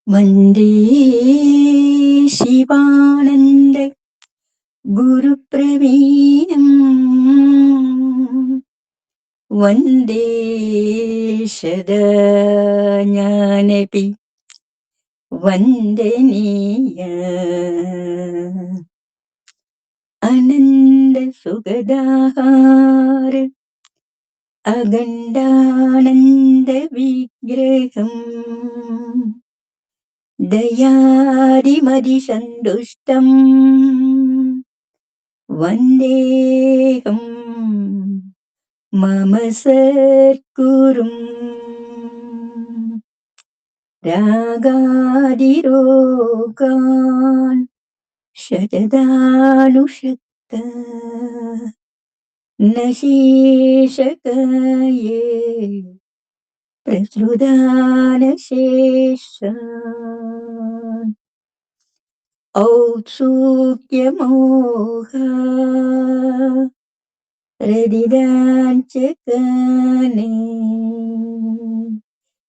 वन्दे शिवानन्द गुरुप्रवीणम् वन्दे सदाज्ञानपि वन्दनीय आनन्दसुखदाहार अखण्डानन्दविग्रहम् दयादिमदिसन्तुष्टम् वन्देऽहं मम सद्गुरुम् रागादिरोगान् शतदानुशक्त न शेषकाये प्रसृदानशेषान् औत्सुक्यमोह हृदिदाञ्चकानि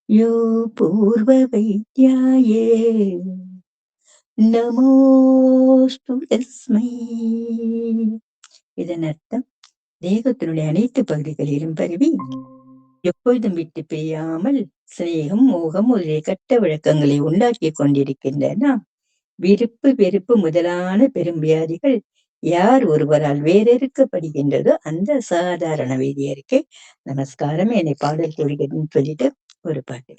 यो पूर्ववैद्याये நமோஸ்து தஸ்மை. இதன் அர்த்தம், தேகத்தினுடைய அனைத்து பகுதிகளிலும் பரவி எப்பொழுதும் விட்டு பிரியாமல் சிநேகம் மோகம் முதலிய கட்ட வழக்கங்களை உண்டாக்கி கொண்டிருக்கின்றன. விருப்பு வெறுப்பு முதலான பெரும் வியாதிகள் யார் ஒருவரால் வேறறுக்கப்படுகின்றதோ அந்த சாதாரண வேதியருக்கு நமஸ்காரம். என்னை பாடல் தோழிகள்னு சொல்லிட்டு ஒரு பாட்டு.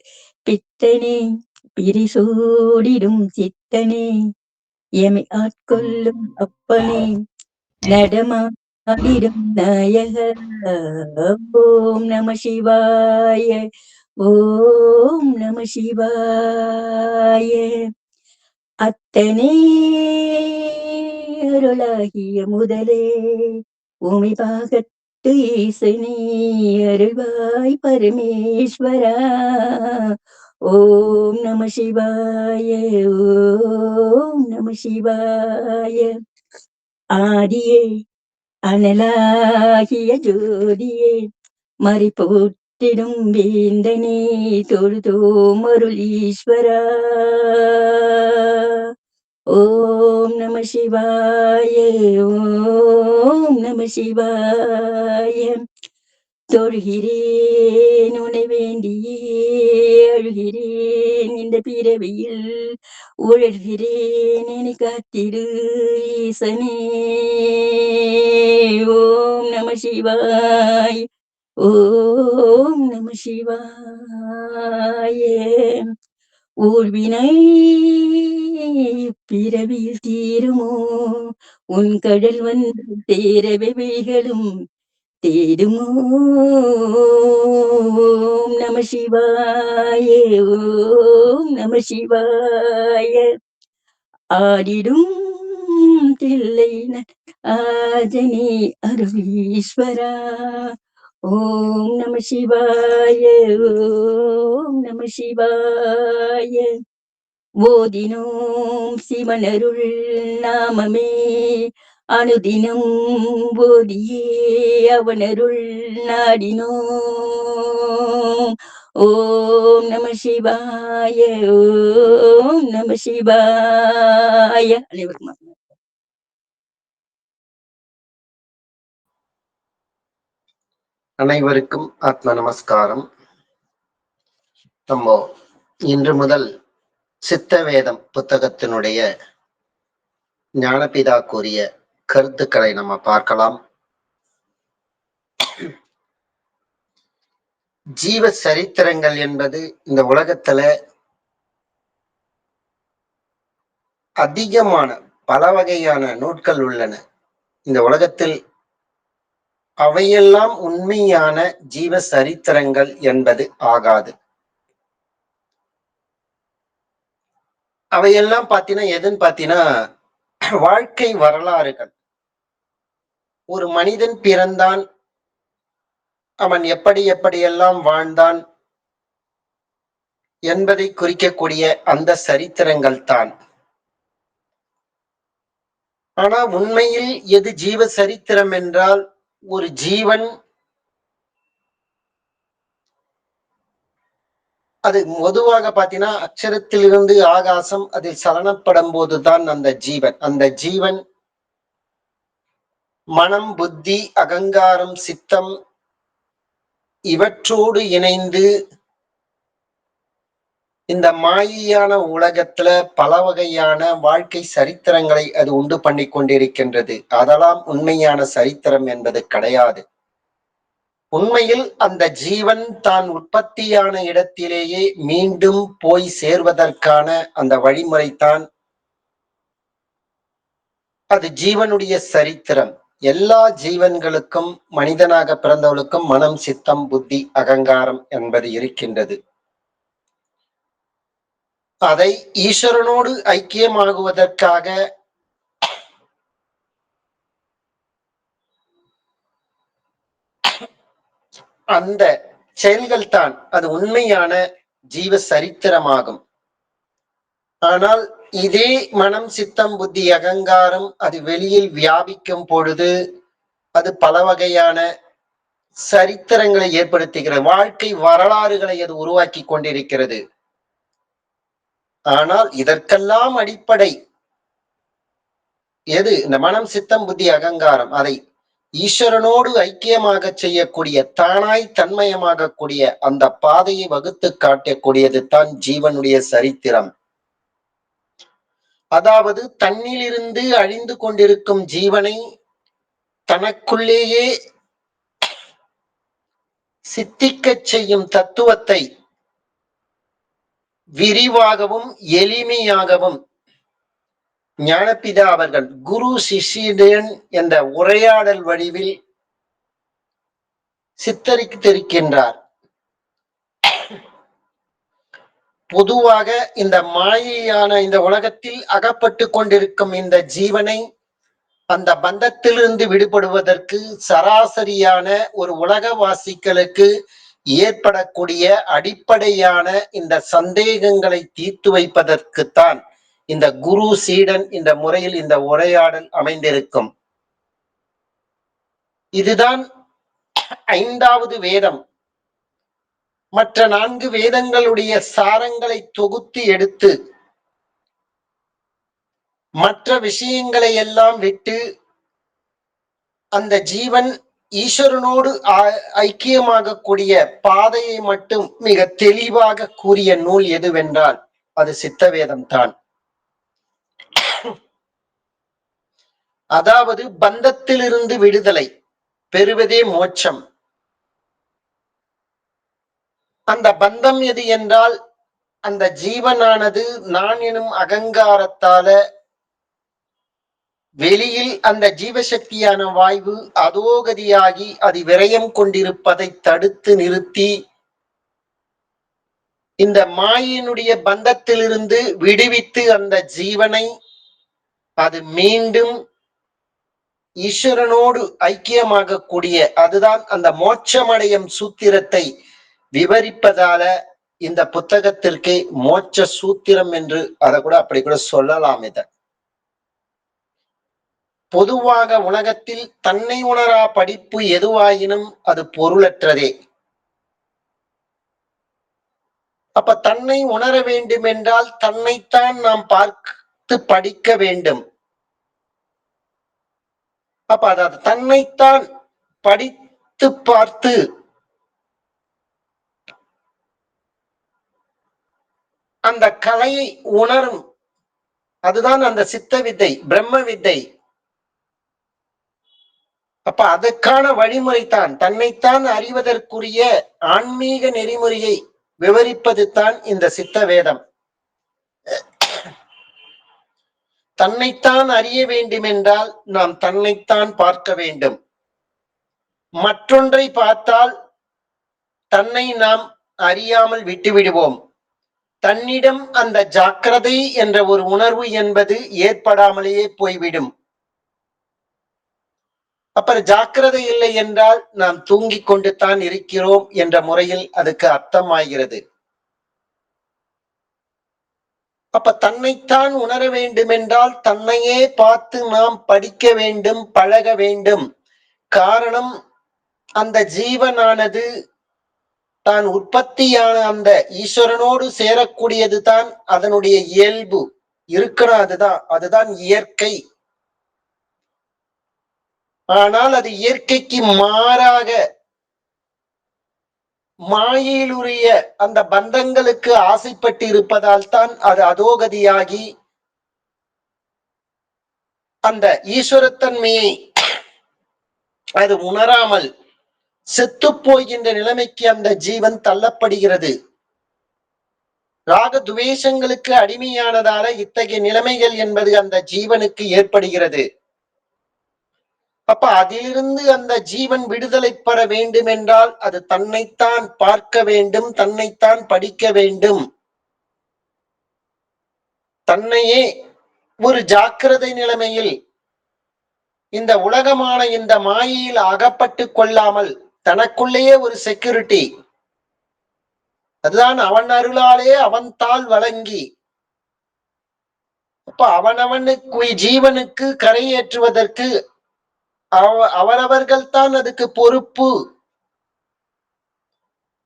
பித்தனே பிரிசூடிடும் சித்தனே எமை ஆட்கொள்ளும் அப்பனே நடமாடிடும் நாயக ஓம் நம சிவாய ஓம் நம சிவாய. அத்தனே அருளாகிய முதலே உமை பாகத்து ஈசனே அருள்வாய் பரமேஸ்வரா. ஓம் நம சிவாய ஓம் நம சிவாய. ஆதியே அனலாகிய ஜோதியே மறிப்போற்றிடும் வேந்தனே தொழுதோம் அருள் ஈஸ்வரா. ஓம் நம சிவாய ஓம் நம சிவாய. தொழுகிறேன் உனை வேண்டியே அழுகிறேன் இந்த பிறவியில் உழல்கிறேன் என்னை காத்திடு ஈசனே. ஓம் நம சிவாய ஓம் நம சிவாய. ஊழ்வினை பிறவியில் தீருமோ உன் கடல் வந்து தேரவைகளும் தேடுமோ. ஓம் நம சிவாய ஓம் நம சிவாய. ஆடிடும் தில்லை ஆஜனி அருளீஸ்வரா. ஓம் நம சிவாய ஓம் நம சிவாய. ஓதினோம் சிவனருள் நாமமே அனுதினம் போதியே அவனருள் நாடினோம். ஓம் நம சிவாய ஓம் நம சிவாய. அனைவருக்கும் அனைவருக்கும் ஆத்ம நமஸ்காரம். நம்ம இன்று முதல் சித்த வேதம் புத்தகத்தினுடைய ஞானபிதா கூறிய கருத்துக்களை நம்ம பார்க்கலாம். ஜீவ சரித்திரங்கள் என்பது இந்த உலகத்துல அதிகமான பல வகையான நூட்கள் உள்ளன. இந்த உலகத்தில் அவையெல்லாம் உண்மையான ஜீவ சரித்திரங்கள் என்பது ஆகாது. அவையெல்லாம் பாத்தீங்கன்னா எதுன்னு பாத்தீங்கன்னா வாழ்க்கை வரலாறுகள். ஒரு மனிதன் பிறந்தான், அவன் எப்படி எப்படியெல்லாம் வாழ்ந்தான் என்பதை குறிக்கக்கூடிய அந்த சரித்திரங்கள் தான். ஆனா உண்மையில் எது ஜீவ சரித்திரம் என்றால், ஒரு ஜீவன் அது பொதுவாக பாத்தீங்கன்னா அக்ஷரத்திலிருந்து ஆகாசம் அதில் சலனப்படும் போதுதான் அந்த ஜீவன் மனம், புத்தி, அகங்காரம், சித்தம் இவற்றோடு இணைந்து இந்த மாயையான உலகத்துல பல வகையான வாழ்க்கை சரித்திரங்களை அது உண்டு பண்ணி கொண்டிருக்கின்றது. அதெல்லாம் உண்மையான சரித்திரம் என்பது கிடையாது. உண்மையில் அந்த ஜீவன் தான் உற்பத்தியான இடத்திலேயே மீண்டும் போய் சேர்வதற்கான அந்த வழிமுறைதான் அது ஜீவனுடைய சரித்திரம். எல்லா ஜீவன்களுக்கும் மனிதனாக பிறந்தவளுக்கும் மனம், சித்தம், புத்தி, அகங்காரம் என்பது இருக்கின்றது. அதை ஈஸ்வரனோடு ஐக்கியமாகுவதற்காக அந்த செயல்கள் தான் அது உண்மையான ஜீவ சரித்திரமாகும். ஆனால் இதே மனம், சித்தம், புத்தி, அகங்காரம் அது வெளியில் வியாபிக்கும் பொழுது அது பல வகையான சரித்திரங்களை ஏற்படுத்துகிறது. வாழ்க்கை வரலாறுகளை அது உருவாக்கி கொண்டிருக்கிறது. ஆனால் இதற்கெல்லாம் அடிப்படை எது? இந்த மனம், சித்தம், புத்தி, அகங்காரம் அதை ஈஸ்வரனோடு ஐக்கியமாக செய்யக்கூடிய தானாய் தன்மயமாகக்கூடிய அந்த பாதையை வகுத்து காட்டக்கூடியது தான் ஜீவனுடைய சரித்திரம். அதாவது தன்னிலிருந்து அழிந்து கொண்டிருக்கும் ஜீவனை தனக்குள்ளேயே சித்திக்கச் செய்யும் தத்துவத்தை விரிவாகவும் எளிமையாகவும் ஞானபிதா அவர்கள் குரு சிஷ்யன் என்ற உரையாடல் வடிவில் சித்தரித்திருக்கின்றார். பொதுவாக இந்த மாயையான இந்த உலகத்தில் அகப்பட்டு கொண்டிருக்கும் இந்த ஜீவனை அந்த பந்தத்திலிருந்து விடுபடுவதற்கு சராசரியான ஒரு உலகவாசிகளுக்கு ஏற்படக்கூடிய அடிப்படையான இந்த சந்தேகங்களை தீர்த்து வைப்பதற்குத்தான் இந்த குரு சீடன் இந்த முறையில் இந்த உரையாடல் அமைந்திருக்கும். இதுதான் 5வது வேதம். மற்ற 4 வேதங்களுடைய சாரங்களை தொகுத்து எடுத்து மற்ற விஷயங்களை எல்லாம் விட்டு அந்த ஜீவன் ஈஸ்வரனோடு ஐக்கியமாகக்கூடிய பாதையை மட்டும் மிக தெளிவாக கூறிய நூல் எதுவென்றால் அது சித்தவேதம் தான். அதாவது பந்தத்திலிருந்து விடுதலை பெறுவதே மோட்சம். அந்த பந்தம் எது என்றால் அந்த ஜீவனானது நான் எனும் அகங்காரத்தால வெளியில் அந்த ஜீவசக்தியான வாயு அதோகதியாகி அது விரயம் கொண்டிருப்பதை தடுத்து நிறுத்தி இந்த மாயினுடைய பந்தத்திலிருந்து விடுவித்து அந்த ஜீவனை அது மீண்டும் ஈஸ்வரனோடு ஐக்கியமாகக்கூடிய அதுதான் அந்த மோட்சமடையும் சூத்திரத்தை விவரிப்பதால இந்த புத்தகத்திற்கு மோட்ச சூத்திரம் என்று அதை கூட அப்படி கூட சொல்லலாம். இத பொதுவாக உலகத்தில் தன்னை உணரா படிப்பு எதுவாயினும் அது பொருளற்றதே. அப்ப தன்னை உணர வேண்டும் என்றால் தன்னைத்தான் நாம் பார்த்து படிக்க வேண்டும். அப்ப அதாவது தன்னைத்தான் படித்து பார்த்து அந்த கலையை உணரும் அதுதான் அந்த சித்த வித்தை, பிரம்ம வித்தை. அப்ப அதற்கான வழிமுறை தான் தன்னைத்தான் அறிவதற்குரிய ஆன்மீக நெறிமுறையை விவரிப்பது தான் இந்த சித்த வேதம். தன்னைத்தான் அறிய வேண்டும் என்றால் நாம் தன்னைத்தான் பார்க்க வேண்டும். மற்றொன்றை பார்த்தால் தன்னை நாம் அறியாமல் விட்டுவிடுவோம். தன்னிடம் அந்த ஜாக்கிரதை என்ற ஒரு உணர்வு என்பது ஏற்படாமலேயே போய்விடும். அப்புறம் ஜாக்கிரதை இல்லை என்றால் நாம் தூங்கிக் கொண்டு தான் இருக்கிறோம் என்ற முறையில் அதுக்கு அர்த்தமாகிறது. அப்ப தன்னைத்தான் உணர வேண்டும் என்றால் தன்னையே பார்த்து நாம் படிக்க வேண்டும், பழக வேண்டும். காரணம் அந்த ஜீவனானது தான் உற்பத்தியான அந்த ஈஸ்வரனோடு சேரக்கூடியது தான் அதனுடைய இயல்பு இருக்கணும். அதுதான் இயற்கை. ஆனால் அது இயற்கைக்கு மாறாக மாயையிலுரிய அந்த பந்தங்களுக்கு ஆசைப்பட்டு இருப்பதால் தான் அது அதோகதியாகி அந்த ஈஸ்வரத்தன்மையை அது உணராமல் செத்து போகின்ற நிலைமைக்கு அந்த ஜீவன் தள்ளப்படுகிறது. ராக துவேஷங்களுக்கு அடிமையானதால இத்தகைய நிலைமைகள் என்பது அந்த ஜீவனுக்கு ஏற்படுகிறது. அப்ப அதிலிருந்து அந்த ஜீவன் விடுதலை பெற வேண்டும் என்றால் அது தன்னைத்தான் பார்க்க வேண்டும், தன்னைத்தான் படிக்க வேண்டும். தன்னையே ஒரு ஜாக்கிரதை நிலைமையில் இந்த உலகமான இந்த மாயையில் அகப்பட்டு கொள்ளாமல் தனக்குள்ளேயே ஒரு செக்யூரிட்டி, அதுதான் அவன் அருளாலே அவன் தாள் வழங்கி, அப்ப அவனவனுக்கு ஜீவனுக்கு கரையேற்றுவதற்கு அவரவர்கள் தான் அதுக்கு பொறுப்பு.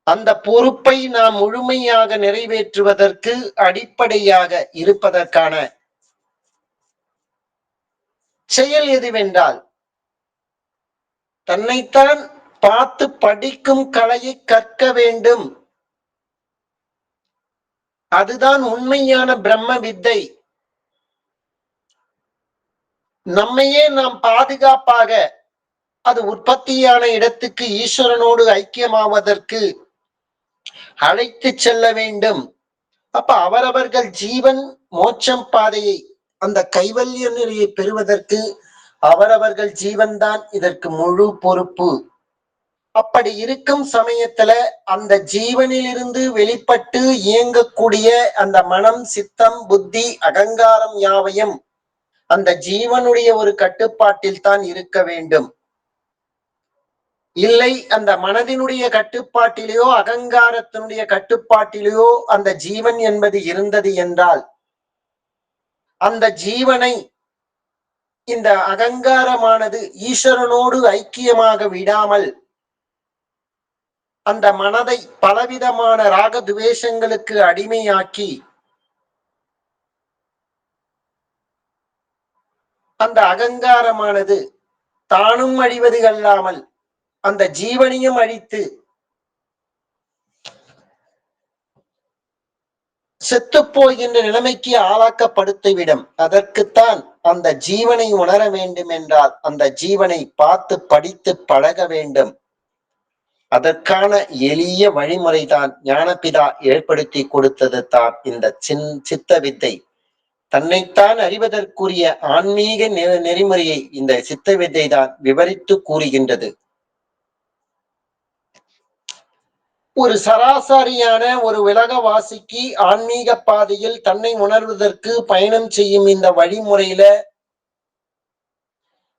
அந்த பொறுப்பை நாம் முழுமையாக நிறைவேற்றுவதற்கு அடிப்படையாக இருப்பதற்கான செயல் எதுவென்றால் தன்னைத்தான் பார்த்து படிக்கும் கலையை கற்க வேண்டும். அதுதான் உண்மையான பிரம்ம வித்தை. நம்மையே நாம் பாதுகாப்பாக அது உற்பத்தியான இடத்துக்கு ஈஸ்வரனோடு ஐக்கியமாவதற்கு அழைத்து செல்ல வேண்டும். அப்ப அவரவர்கள் ஜீவன் மோட்சம் பாதையை அந்த கைவல்ய நிலையை பெறுவதற்கு அவரவர்கள் ஜீவன்தான் இதற்கு முழு பொறுப்பு. அப்படி இருக்கும் சமயத்துல அந்த ஜீவனிலிருந்து வெளிப்பட்டு இயங்கக்கூடிய அந்த மனம், சித்தம், புத்தி, அகங்காரம் யாவையும் அந்த ஜீவனுடைய ஒரு கட்டுப்பாட்டில் தான் இருக்க வேண்டும். இல்லை அந்த மனதினுடைய கட்டுப்பாட்டிலேயோ அகங்காரத்தினுடைய கட்டுப்பாட்டிலேயோ அந்த ஜீவன் என்பது இருந்தது என்றால் அந்த ஜீவனை இந்த அகங்காரமானது ஈஸ்வரனோடு ஐக்கியமாக விடாமல் அந்த மனதை பலவிதமான ராக துவேஷங்களுக்கு அடிமையாக்கி அந்த அகங்காரமானது தானும் அழிவது அல்லாமல் அந்த ஜீவனையும் அழித்து செத்து போகின்ற நிலைமைக்கு ஆளாக்கப்படுத்திவிடும். அதற்குத்தான் அந்த ஜீவனை உணர வேண்டும் என்றால் அந்த ஜீவனை பார்த்து படித்து பழக வேண்டும். அதற்கான எளிய வழிமுறைதான் ஞானபிதா ஏற்படுத்தி கொடுத்தது தான் இந்த சித்த வித்தை. தன்னைத்தான் அறிவதற்குரிய ஆன்மீக நெறிமுறையை இந்த சித்த வித்தை தான் விவரித்து கூறுகின்றது. ஒரு சராசரியான ஒரு உலகவாசிக்கு ஆன்மீக பாதையில் தன்னை உணர்வதற்கு பயணம் செய்யும் இந்த வழிமுறையில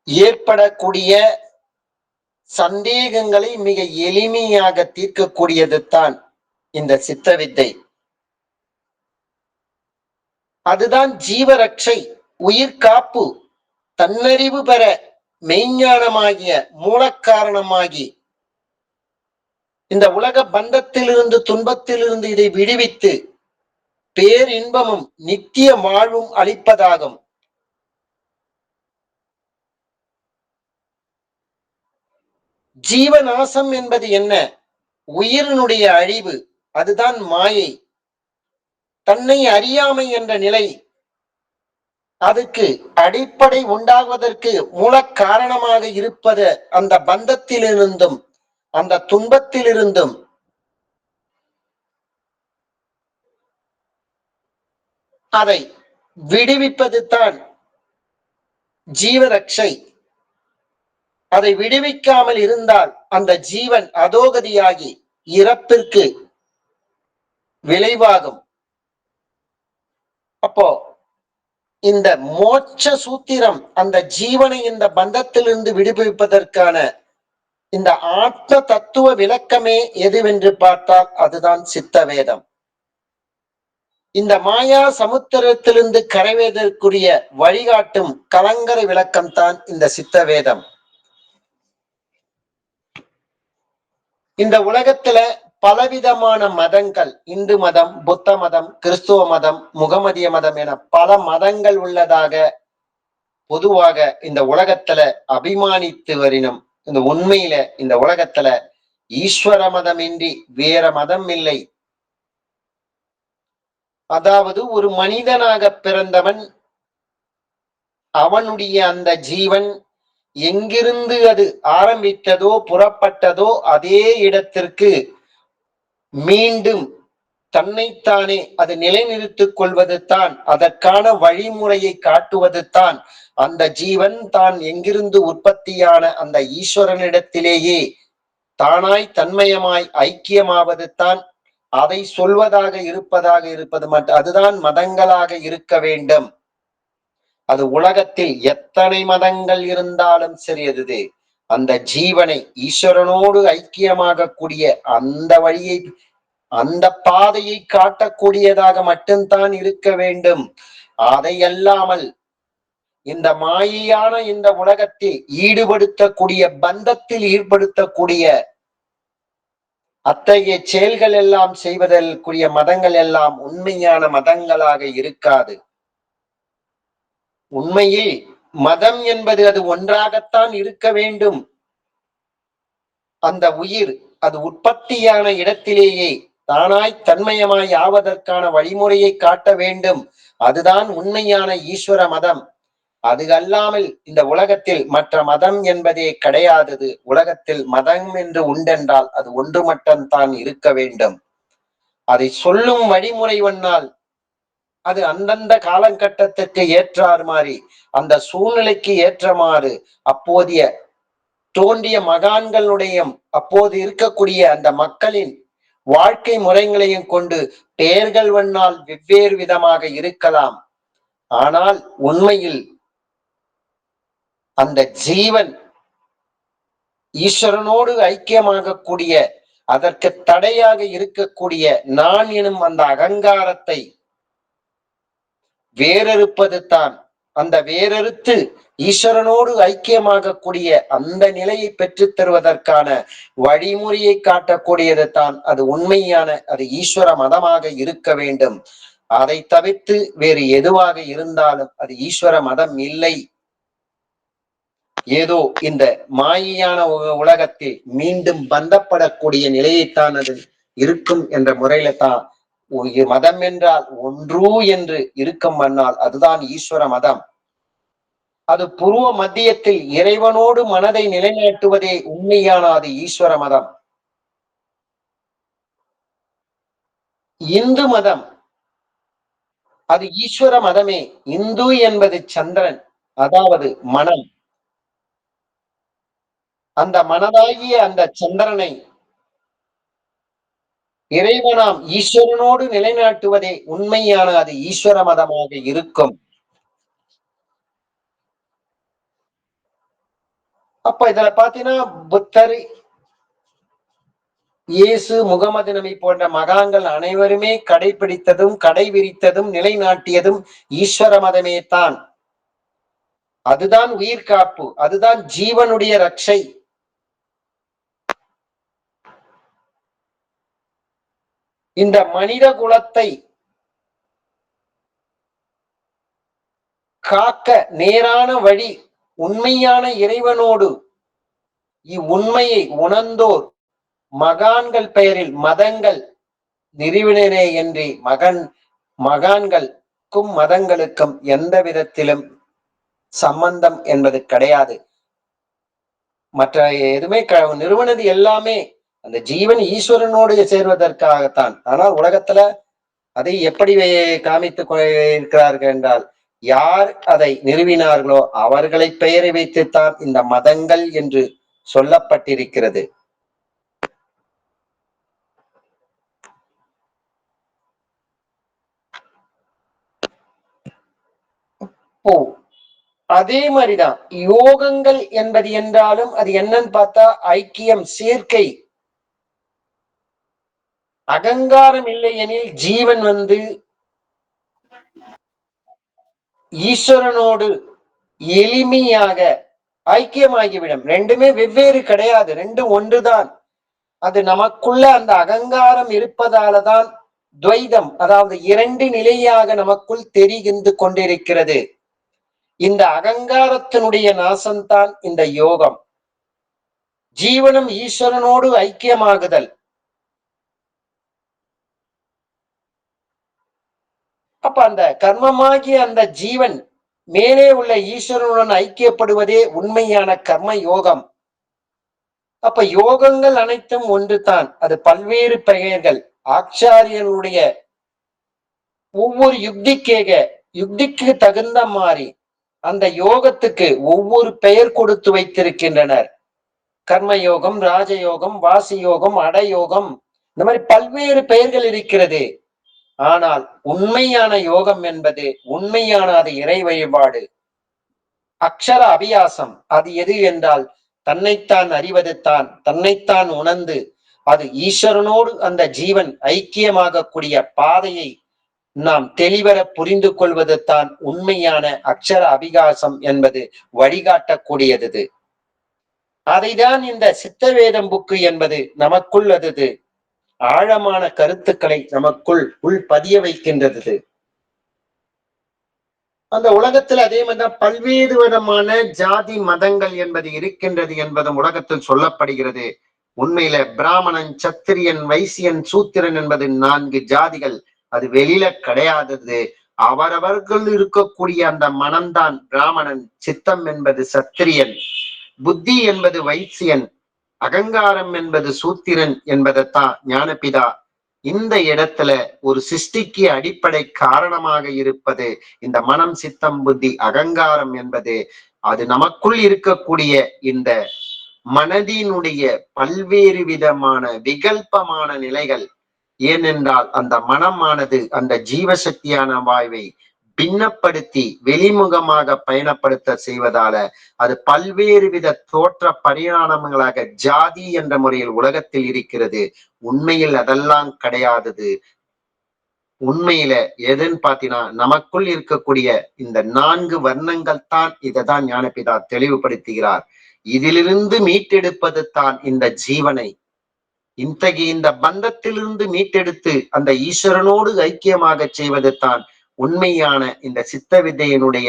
ஏற்படக்கூடிய சந்தேகங்களை மிக எளிமையாக தீர்க்கக்கூடியது தான் இந்த சித்த வித்தை. அதுதான் ஜீவரட்சை, உயிர் காப்பு, தன்னறிவு பெற மெய்ஞானமாகிய மூலக்காரணமாகி இந்த உலக பந்தத்திலிருந்து துன்பத்திலிருந்து இதை விடுவித்து பேரின்பமும் நித்திய வாழ்வும் அளிப்பதாகும். ஜீவநாசம் என்பது என்ன? உயிரினுடைய அழிவு, அதுதான் மாயை. தன்னை அறியாமை என்ற நிலை, அதுக்கு அடிப்படை உண்டாகுவதற்கு மூல காரணமாக இருப்பது அந்த பந்தத்திலிருந்தும் அந்த துன்பத்திலிருந்தும் அதை விடுவிப்பது தான் ஜீவரட்சை. அதை விடுவிக்காமல் இருந்தால் அந்த ஜீவன் அதோகதியாகி இறப்பிற்கு விளைவாகும். அப்போ இந்த மோட்ச சூத்திரம் அந்த ஜீவனை இந்த பந்தத்திலிருந்து விடுவிப்பதற்கான இந்த ஆத்ம தத்துவ விளக்கமே எதுவென்று பார்த்தால் அதுதான் சித்த வேதம். இந்த மாயா சமுத்திரத்திலிருந்து கரைவதற்குரிய வழிகாட்டும் கலங்கரை விளக்கம் தான் இந்த சித்த வேதம். இந்த உலகத்துல பலவிதமான மதங்கள், இந்து மதம், புத்த மதம், கிறிஸ்துவ மதம், முகமதிய மதம் என பல மதங்கள் உள்ளதாக பொதுவாக இந்த உலகத்துல அபிமானித்து வரினும் இந்த உண்மையில இந்த உலகத்துல ஈஸ்வர மதம் இன்றி வேற மதம் இல்லை. அதாவது ஒரு மனிதனாக பிறந்தவன் அவனுடைய அந்த ஜீவன் எங்கிருந்து அது ஆரம்பித்ததோ புறப்பட்டதோ அதே இடத்திற்கு மீண்டும் தன்னைத்தானே அது நிலைநிறுத்திக் கொள்வது தான், அதற்கான வழிமுறையை காட்டுவது தான் அந்த ஜீவன் தான் எங்கிருந்து உற்பத்தியான அந்த ஈஸ்வரனிடத்திலேயே தானாய் தன்மயமாய் ஐக்கியமாவது தான், அதை சொல்வதாக இருப்பது மட்டும் அதுதான் மதங்களாக இருக்க வேண்டும். அது உலகத்தில் எத்தனை மதங்கள் இருந்தாலும் சரி, அது அந்த ஜீவனை ஈஸ்வரனோடு ஐக்கியமாக கூடிய அந்த வழியை அந்த பாதையை காட்டக்கூடியதாக மட்டும்தான் இருக்க வேண்டும். அதை அல்லாமல் இந்த மாயையான இந்த உலகத்தில் ஈடுபடுத்தக்கூடிய பந்தத்தில் ஈடுபடுத்தக்கூடிய அத்தகைய செயல்கள் எல்லாம் செய்வதற்குரிய மதங்கள் எல்லாம் உண்மையான மதங்களாக இருக்காது. உண்மையில் மதம் என்பது அது ஒன்றாகத்தான் இருக்க வேண்டும். அந்த உயிர் அது உற்பத்தியான இடத்திலேயே தானாய் தன்மயமாய் ஆவதற்கான வழிமுறையை காட்ட வேண்டும். அதுதான் உண்மையான ஈஸ்வர மதம். அது அல்லாமல் இந்த உலகத்தில் மற்ற மதம் என்பதே கிடையாதது. உலகத்தில் மதம் என்று உண்டென்றால் அது ஒன்று மட்டும்தான் இருக்க வேண்டும். அதை சொல்லும் வழிமுறை ஒன்னால் அது அந்தந்த காலகட்டத்திற்கு ஏற்றாறு மாறி அந்த சூழ்நிலைக்கு ஏற்றமாறு அப்போதைய தோன்றிய மகான்களுடைய அப்போது இருக்கக்கூடிய அந்த மக்களின் வாழ்க்கை முறைகளையும் கொண்டு பெயர்கள் வண்ணால் வெவ்வேறு விதமாக இருக்கலாம். ஆனால் உண்மையில் அந்த ஜீவன் ஈஸ்வரனோடு ஐக்கியமாக கூடிய அதற்கு தடையாக இருக்கக்கூடிய நான் எனும் அந்த அகங்காரத்தை வேறறுப்பது தான். அந்த வேறறுத்து ஈஸ்வரனோடு ஐக்கியமாக கூடிய அந்த நிலையை பெற்றுத் தருவதற்கான வழிமுறையை காட்டக்கூடியது தான் அது உண்மையான அது ஈஸ்வர மதமாக இருக்க வேண்டும். அதை தவிர்த்து வேறு எதுவாக இருந்தாலும் அது ஈஸ்வர மதம் இல்லை. ஏதோ இந்த மாயையான உலகத்தில் மீண்டும் பந்தப்படக்கூடிய நிலையைத்தான் அது இருக்கும் என்ற முறையில தான் மதம் என்றால் ஒன்று என்று இருக்கும் மன்னால் அதுதான் ஈஸ்வர மதம். அது புருவ மத்தியத்தில் இறைவனோடு மனதை நிலைநாட்டுவதே உண்மையான அது ஈஸ்வர மதம். இந்து மதம் அது ஈஸ்வர மதமே. இந்து என்பது சந்திரன், அதாவது மனம். அந்த மனதாகிய அந்த சந்திரனை இறைவனாம் ஈஸ்வரனோடு நிலைநாட்டுவதே உண்மையான அது ஈஸ்வர மதமாக இருக்கும். அப்ப இதுல பாத்தீங்கன்னா புத்தர், இயேசு, முகமது நபி போன்ற மகான்கள் அனைவருமே கடைபிடித்ததும் கடைவிரித்ததும் நிலைநாட்டியதும் ஈஸ்வர மதமே தான். அதுதான் உயிர் காப்பு, அதுதான் ஜீவனுடைய ரட்சை. இந்த மனித குலத்தை காக்க நேரான வழி உண்மையான இறைவனோடு இவ்வுண்மையை உணர்ந்தோர் மகான்கள் பெயரில் மதங்கள் நிறுவினரே என்று மகான்களுக்கும் மதங்களுக்கும் எந்த விதத்திலும் சம்பந்தம் என்பது கிடையாது. மற்ற எதுவுமே நிறுவனது எல்லாமே அந்த ஜீவன் ஈஸ்வரனோடு சேர்வதற்காகத்தான். ஆனால் உலகத்துல அதை எப்படி காமித்து இருக்கிறார்கள் என்றால், யார் அதை நிறுவினார்களோ அவர்களை பெயரை வைத்துத்தான் இந்த மதங்கள் என்று சொல்லப்பட்டிருக்கிறது. அதே மாதிரிதான் யோகங்கள் என்பது என்றாலும் அது என்னன்னு பார்த்தா ஐக்கியம், சேர்க்கை. அகங்காரம் இல்லை எனில் ஜீவன் ஈஸ்வரனோடு எளிமையாக ஐக்கியமாகிவிடும். ரெண்டுமே வெவ்வேறு கிடையாது, ரெண்டும் ஒன்றுதான். அது நமக்குள்ள அந்த அகங்காரம் இருப்பதாலதான் துவைதம், அதாவது இரண்டு நிலையாக நமக்குள் தெரிந்து கொண்டிருக்கிறது. இந்த அகங்காரத்தினுடைய நாசம்தான் இந்த யோகம். ஜீவனும் ஈஸ்வரனோடு ஐக்கியமாகுதல். அப்ப அந்த கர்மமாகிய அந்த ஜீவன் மேலே உள்ள ஈஸ்வரனுடன் ஐக்கியப்படுவதே உண்மையான கர்ம யோகம். அப்ப யோகங்கள் அனைத்தும் ஒன்றுதான், அது பல்வேறு பெயர்கள். ஆச்சாரியனுடைய ஒவ்வொரு யுக்திக்கு தகுந்த மாதிரி அந்த யோகத்துக்கு ஒவ்வொரு பெயர் கொடுத்து வைத்திருக்கின்றனர். கர்மயோகம், ராஜயோகம், வாசி யோகம், அடயோகம், இந்த மாதிரி பல்வேறு பெயர்கள் இருக்கிறது. ஆனால் உண்மையான யோகம் என்பது உண்மையான அது இறை வழிபாடு, அக்ஷர அபியாசம். அது எது என்றால் தன்னைத்தான் அறிவது தான், தன்னைத்தான் உணர்ந்து அது ஈஸ்வரனோடு அந்த ஜீவன் ஐக்கியமாகக்கூடிய பாதையை நாம் தெளிவர புரிந்து கொள்வது தான் உண்மையான அக்ஷர அபிகாசம் என்பது வழிகாட்டக்கூடியது. அதைதான் இந்த சித்தவேதம் புக்கு என்பது நமக்குள் அது ஆழமான கருத்துக்களை நமக்குள் உள் பதிய வைக்கின்றது. அந்த உலகத்தில் அதே மாதிரிதான் பல்வேறு விதமான ஜாதி மதங்கள் என்பது இருக்கின்றது என்பதும் உலகத்தில் சொல்லப்படுகிறது. உண்மையில பிராமணன், சத்திரியன், வைசியன், சூத்திரன் என்பது 4 ஜாதிகள். அது வெளியில கிடையாதது. அவரவர்கள் இருக்கக்கூடிய அந்த மனம்தான் பிராமணன், சித்தம் என்பது சத்திரியன், புத்தி என்பது வைசியன், அகங்காரம் என்பது சூத்திரன் என்பதைத்தான் ஞானபிதா இந்த இடத்துல ஒரு சிருஷ்டிக்கு அடிப்படை காரணமாக இருப்பது இந்த மனம், சித்தம், புத்தி, அகங்காரம் என்பது அது நமக்குள் இருக்கக்கூடிய இந்த மனதினுடைய பல்வேறு விதமான விகல்பமான நிலைகள். ஏனென்றால் அந்த மனமானது அந்த ஜீவசக்தியான வாய்வை பின்னப்படுத்தி வெளிமுகமாக பயணப்படுத்த செய்வதால அது பல்வேறு வித தோற்ற பரிணாமங்களாக ஜாதி என்ற முறையில் உலகத்தில் இருக்கிறது. உண்மையில் அதெல்லாம் கிடையாதது. உண்மையில எதுன்னு பாத்தீங்கன்னா நமக்குள் இருக்கக்கூடிய இந்த 4 வர்ணங்கள் தான். இதைதான் ஞானபிதா தெளிவுபடுத்துகிறார். இதிலிருந்து மீட்டெடுப்பது தான் இந்த ஜீவனை, இத்தகைய இந்த பந்தத்திலிருந்து மீட்டெடுத்து அந்த ஈஸ்வரனோடு ஐக்கியமாக செய்வது தான் உண்மையான இந்த சித்த வித்தையினுடைய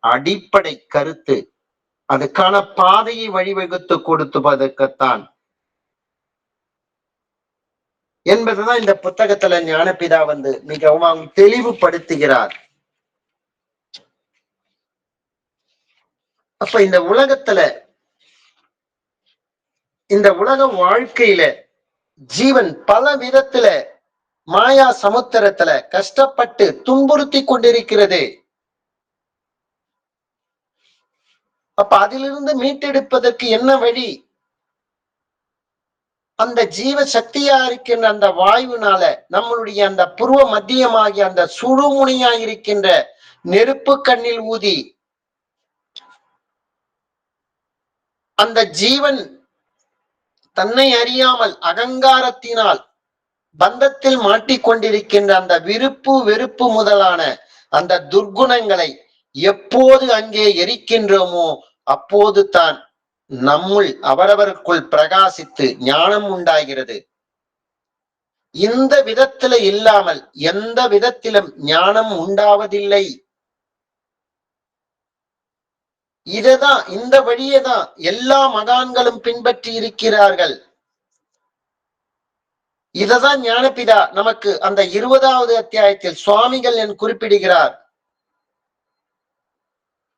அடிப்படை கருத்து. அதுக்கான பாதையை வழிவகுத்து கொடுத்துவதற்குத்தான் என்பதுதான் இந்த புத்தகத்துல ஞானபிதா மிகவும் தெளிவுபடுத்துகிறார். அப்ப இந்த உலகத்துல, இந்த உலக வாழ்க்கையில ஜீவன் பல விதத்துல மாயா சமுத்திரத்துல கஷ்டப்பட்டு துன்புறுத்தி கொண்டிருக்கிறது. அப்ப அதிலிருந்து மீட்டெடுப்பதற்கு என்ன வழி? அந்த ஜீவ சக்தியா இருக்கின்ற அந்த வாயுனால நம்மளுடைய அந்த புருவ மத்தியமாகிய அந்த சுழுமுனையா இருக்கின்ற நெருப்பு கண்ணில் ஊதி அந்த ஜீவன் தன்னை அறியாமல் அகங்காரத்தினால் பந்தத்தில் மாட்டிக்கொண்டிருக்கின்ற அந்த விருப்பு வெறுப்பு முதலான அந்த துர்குணங்களை எப்போது அங்கே எரிக்கின்றோமோ அப்போது தான் நம்முள் அவரவருக்குள் பிரகாசித்து ஞானம் உண்டாகிறது. இந்த விதத்துல இல்லாமல் எந்த விதத்திலும் ஞானம் உண்டாவதில்லை. இததான், இந்த வழியேதான் எல்லா மகான்களும் பின்பற்றி இருக்கிறார்கள். இததான் ஞானபிதா நமக்கு அந்த 20வது அத்தியாயத்தில் சுவாமிகள் என் குறிப்பிடுகிறார்.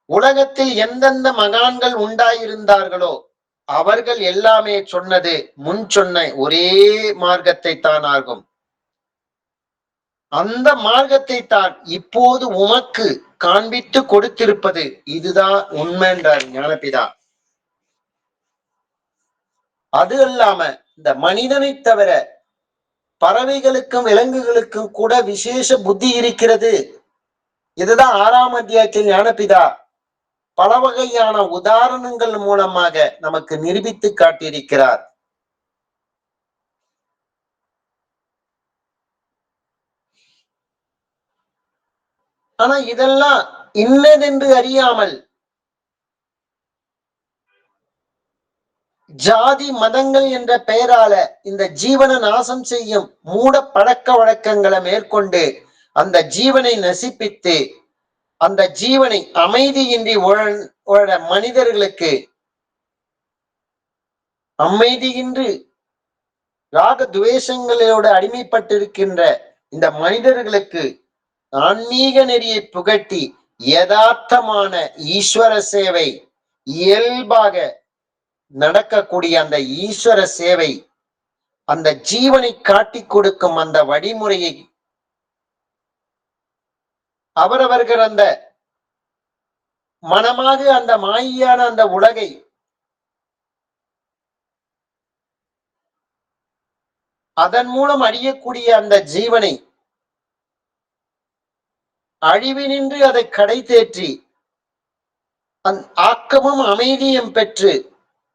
உலகத்தில் எந்தெந்த மகான்கள் உண்டாயிருந்தார்களோ அவர்கள் எல்லாமே சொன்னது முன் சொன்ன ஒரே மார்க்கத்தை தான் ஆகும். அந்த மார்க்கத்தை தான் இப்போது உமக்கு காண்பித்து கொடுத்திருப்பது. இதுதான் உண்மை என்றார் ஞானபிதா. அது அல்லாம இந்த மனிதனை தவிர பறவைகளுக்கும் விலங்குகளுக்கும் கூட விசேஷ புத்தி இருக்கிறது. இதுதான் 6ஆம் அத்தியாயத்தில் ஞானபிதா பல வகையான உதாரணங்கள் மூலமாக நமக்கு நிரூபித்து காட்டியிருக்கிறார். ஆனா இதெல்லாம் இன்னதென்று அறியாமல் ஜாதி மதங்கள் என்ற பெயரால இந்த ஜீவனை நாசம் செய்யும் மூட பழக்க வழக்கங்களை மேற்கொண்டு அந்த ஜீவனை நசிப்பித்து அந்த ஜீவனை அமைதியின்றி மனிதர்களுக்கு அமைதியின்றி ராக துவேஷங்களோடு அடிமைப்பட்டிருக்கின்ற இந்த மனிதர்களுக்கு ஆன்மீக நெறியை புகட்டி யதார்த்தமான ஈஸ்வர சேவை இயல்பாக நடக்கக்கூடிய அந்த ஈஸ்வர சேவை அந்த ஜீவனை காட்டி கொடுக்கும் அந்த வழிமுறையை அவரவர்கள் அந்த மனமாக அந்த மாயான அந்த உலகை அதன் மூலம் அறியக்கூடிய அந்த ஜீவனை அழிவினின்று அதை கடை தேற்றி ஆக்கமும் அமைதியும் பெற்று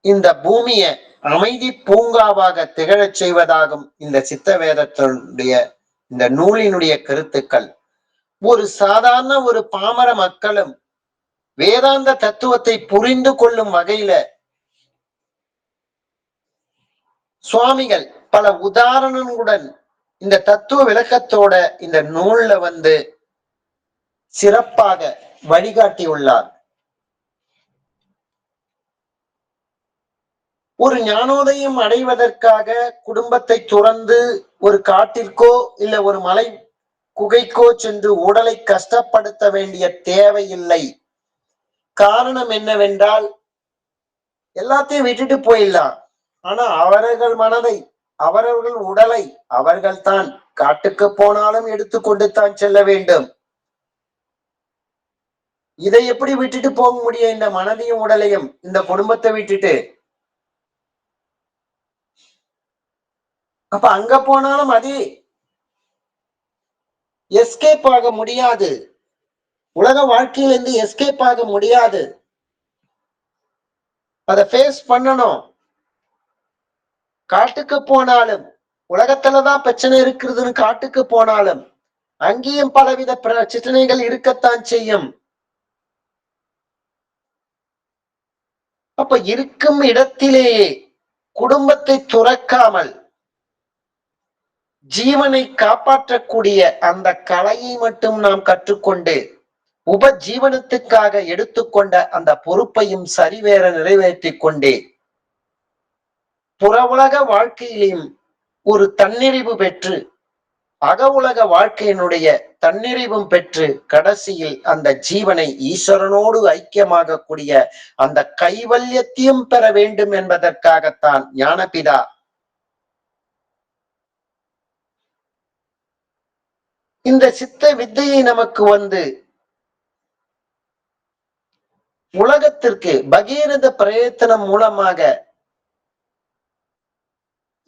இந்த பூமியை அமைதி பூங்காவாக திகழச் செய்வதாகும் இந்த சித்த வேதத்தினுடைய இந்த நூலினுடைய கருத்துக்கள். ஒரு சாதாரண ஒரு பாமர மக்களும் வேதாந்த தத்துவத்தை புரிந்து கொள்ளும் வகையில சுவாமிகள் பல உதாரணங்களுடன் இந்த தத்துவ விளக்கத்தோட இந்த நூல்ல சிறப்பாக வழிகாட்டியுள்ளார். ஒரு ஞானோதயம் அடைவதற்காக குடும்பத்தை துறந்து ஒரு காட்டிற்கோ இல்ல ஒரு மலை குகைக்கோ சென்று உடலை கஷ்டப்படுத்த வேண்டிய தேவையில்லை. காரணம் என்னவென்றால் எல்லாத்தையும் விட்டுட்டு போயிடலாம். ஆனா அவர்கள் மனதை அவரவர்கள் உடலை அவர்கள் தான் காட்டுக்கு போனாலும் எடுத்துக்கொண்டு தான் செல்ல வேண்டும். இதை எப்படி விட்டுட்டு போக முடியும்? இந்த மனதையும் உடலையும் இந்த குடும்பத்தை விட்டுட்டு. அப்ப அங்க போனாலும் அதே எஸ்கேப் ஆக முடியாது. உலக வாழ்க்கையிலிருந்து எஸ்கேப் ஆக முடியாது. அதை ஃபேஸ் பண்ணணும். காட்டுக்கு போனாலும் உலகத்துலதான் பிரச்சனை இருக்குதுன்னு காட்டுக்கு போனாலும் அங்கேயும் பலவித பிரச்சனைகள் இருக்கத்தான் செய்யும். அப்ப இருக்கும் இடத்திலேயே குடும்பத்தை துறக்காமல் ஜீவனை காப்பாற்றக்கூடிய அந்த கலையை மட்டும் நாம் கற்றுக்கொண்டு உபஜீவனத்துக்காக எடுத்துக்கொண்ட அந்த பொறுப்பையும் சரிவேற நிறைவேற்றி கொண்டே புற உலக வாழ்க்கையிலும் ஒரு தன்னிறைவு பெற்று அக உலக வாழ்க்கையினுடைய தன்னிறைவும் பெற்று கடைசியில் அந்த ஜீவனை ஈஸ்வரனோடு ஐக்கியமாக கூடிய அந்த கைவல்யத்தையும் பெற வேண்டும் என்பதற்காகத்தான் ஞானபிதா இந்த சித்த வித்தையை நமக்கு உலகத்திற்கு பகீரத பிரயத்தனம் மூலமாக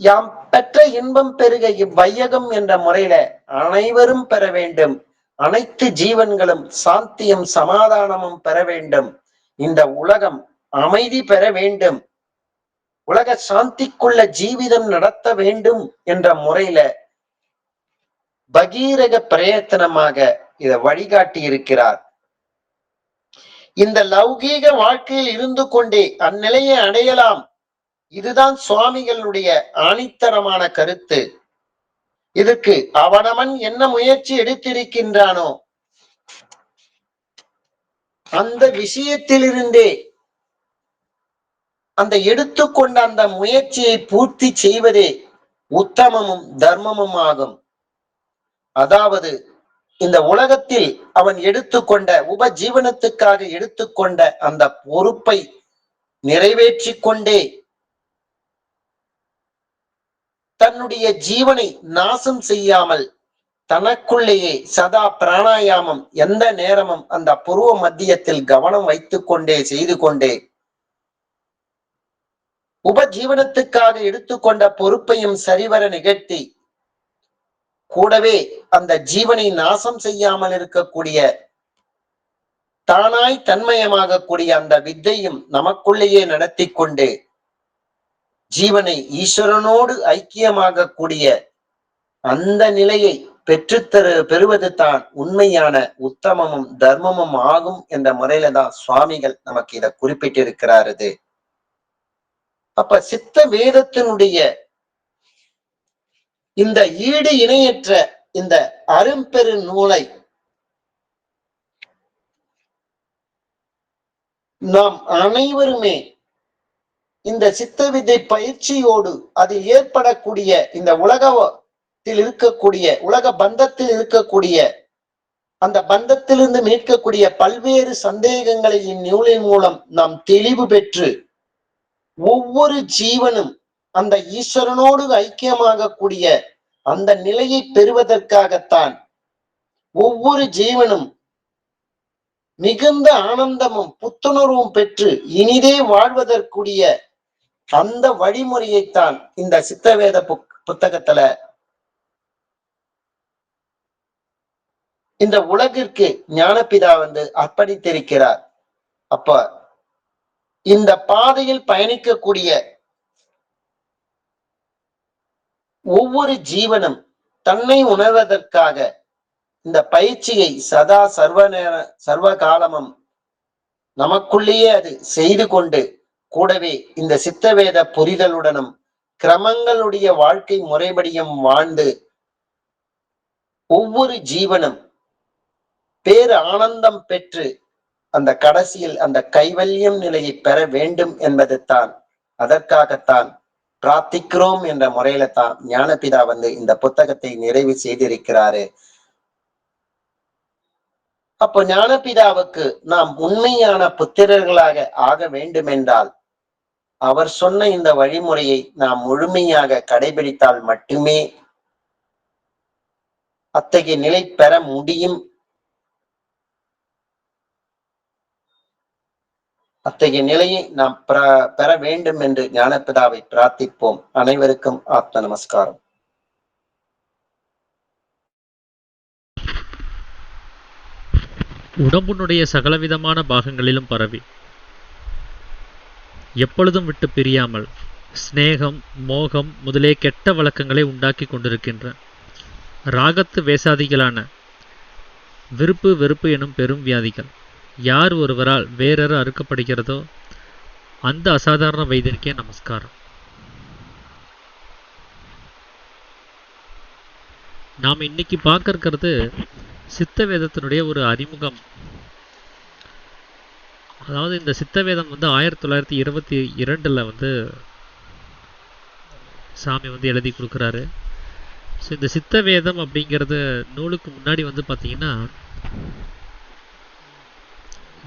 யாம் பெற்ற இன்பம் பெருக இவ்வையகம் என்ற முறையில அனைவரும் பெற வேண்டும். அனைத்து ஜீவன்களும் சாந்தியும் சமாதானமும் பெற வேண்டும். இந்த உலகம் அமைதி பெற வேண்டும். உலக சாந்திக்குள்ள ஜீவிதம் நடத்த வேண்டும் என்ற முறையில பகீரக பிரயத்தனமாக இதை வழிகாட்டி இருக்கிறார். இந்த லௌகீக வாழ்க்கையில் இருந்து கொண்டே அந்நிலையை அடையலாம். இதுதான் சுவாமிகளுடைய ஆணித்தரமான கருத்து. இதுக்கு அவனவன் என்ன முயற்சி எடுத்திருக்கின்றானோ அந்த விஷயத்திலிருந்தே அந்த எடுத்துக்கொண்ட அந்த முயற்சியை பூர்த்தி செய்வதே உத்தமமும் தர்மமும் ஆகும். அதாவது இந்த உலகத்தில் அவன் எடுத்துக்கொண்ட உபஜீவனத்துக்காக எடுத்துக்கொண்ட அந்த பொறுப்பை நிறைவேற்றி கொண்டே தன்னுடைய ஜீவனை நாசம் செய்யாமல் தனக்குள்ளேயே சதா பிராணாயாமம் எந்த நேரமும் அந்த புருவ மத்தியத்தில் கவனம் வைத்துக் கொண்டே செய்து கொண்டே உபஜீவனத்துக்காக எடுத்துக்கொண்ட பொறுப்பையும் சரிவர நிகழ்த்தி கூடவே அந்த ஜீவனை நாசம் செய்யாமல் இருக்கக்கூடிய தானாய் தன்மயமாக கூடிய அந்த வித்தையும் நமக்குள்ளேயே நடத்தி கொண்டு ஜீவனை ஈஸ்வரனோடு ஐக்கியமாக கூடிய அந்த நிலையை பெறுவது தான் உண்மையான உத்தமமும் தர்மமும் ஆகும் என்ற முறையில தான் சுவாமிகள் நமக்கு இதை குறிப்பிட்டிருக்கிறாரு. அப்ப சித்த வேதத்தினுடைய இந்த ஈடு இணையற்ற இந்த அரும்பெரு நூலை நாம் அனைவருமே இந்த சித்த வித்தை பயிற்சியோடு அதில் ஏற்படக்கூடிய இந்த உலகத்தில் இருக்கக்கூடிய உலக பந்தத்தில் இருக்கக்கூடிய அந்த பந்தத்திலிருந்து மீட்கக்கூடிய பல்வேறு சந்தேகங்களை இந்நூலின் மூலம் நாம் தெளிவு பெற்று ஒவ்வொரு ஜீவனும் அந்த ஈஸ்வரனோடு ஐக்கியமாகக்கூடிய அந்த நிலையை பெறுவதற்காகத்தான் ஒவ்வொரு ஜீவனும் மிகுந்த ஆனந்தமும் புத்துணர்வும் பெற்று இனிதே வாழ்வதற்குரிய அந்த வழிமுறையைத்தான் இந்த சித்தவேத புத்தகத்துல இந்த உலகிற்கு ஞானபிதா அர்ப்பணித்திருக்கிறார். அப்ப இந்த பாதையில் பயணிக்கக்கூடிய ஒவ்வொரு ஜீவனும் தன்னை உணர்வதற்காக இந்த பயிற்சியை சதா சர்வ காலமும் நமக்குள்ளேயே அது செய்து கொண்டு கூடவே இந்த சித்தவேத புரிதலுடனும் கிரமங்களுடைய வாழ்க்கை முறைப்படியும் வாழ்ந்து ஒவ்வொரு ஜீவனும் பேர் ஆனந்தம் பெற்று அந்த கடைசியில் அந்த கைவல்யம் நிலையை பெற வேண்டும் என்பதுதான், அதற்காகத்தான் பிரார்த்திக்கிறோம் என்ற முறையில தான் ஞானபிதா இந்த புத்தகத்தை நிறைவு செய்திருக்கிறாரு. அப்போ ஞானபிதாவுக்கு நாம் உண்மையான புத்திரர்களாக ஆக வேண்டும் என்றால் அவர் சொன்ன இந்த வழிமுறையை நாம் முழுமையாக கடைபிடித்தால் மட்டுமே அத்தகைய நிலை பெற முடியும். அத்தகைய நிலையை நாம் பெற வேண்டும் என்று ஞானபிதாவை பிரார்த்திப்போம். அனைவருக்கும் ஆத்ம நமஸ்காரம். உடம்புனுடைய சகலவிதமான பாகங்களிலும் பரவி எப்பொழுதும் விட்டு பிரியாமல் ஸ்நேகம், மோகம் முதலே கெட்ட வழக்கங்களை உண்டாக்கி கொண்டிருக்கின்ற ராகத்து வேசாதிகளான விருப்பு வெறுப்பு எனும் பெரும் வியாதிகள் யார் ஒருவரால் வேறொரு அறுக்கப்படுகிறதோ அந்த அசாதாரண வைத்தியருக்கே நமஸ்காரம். நாம் இன்னைக்கு பார்க்க இருக்கிறது சித்த வேதத்தினுடைய ஒரு அறிமுகம். அதாவது இந்த சித்த வேதம் 1922 சாமி எழுதி கொடுக்குறாரு. ஸோ இந்த சித்த வேதம் அப்படிங்கிறது நூலுக்கு முன்னாடி பார்த்தீங்கன்னா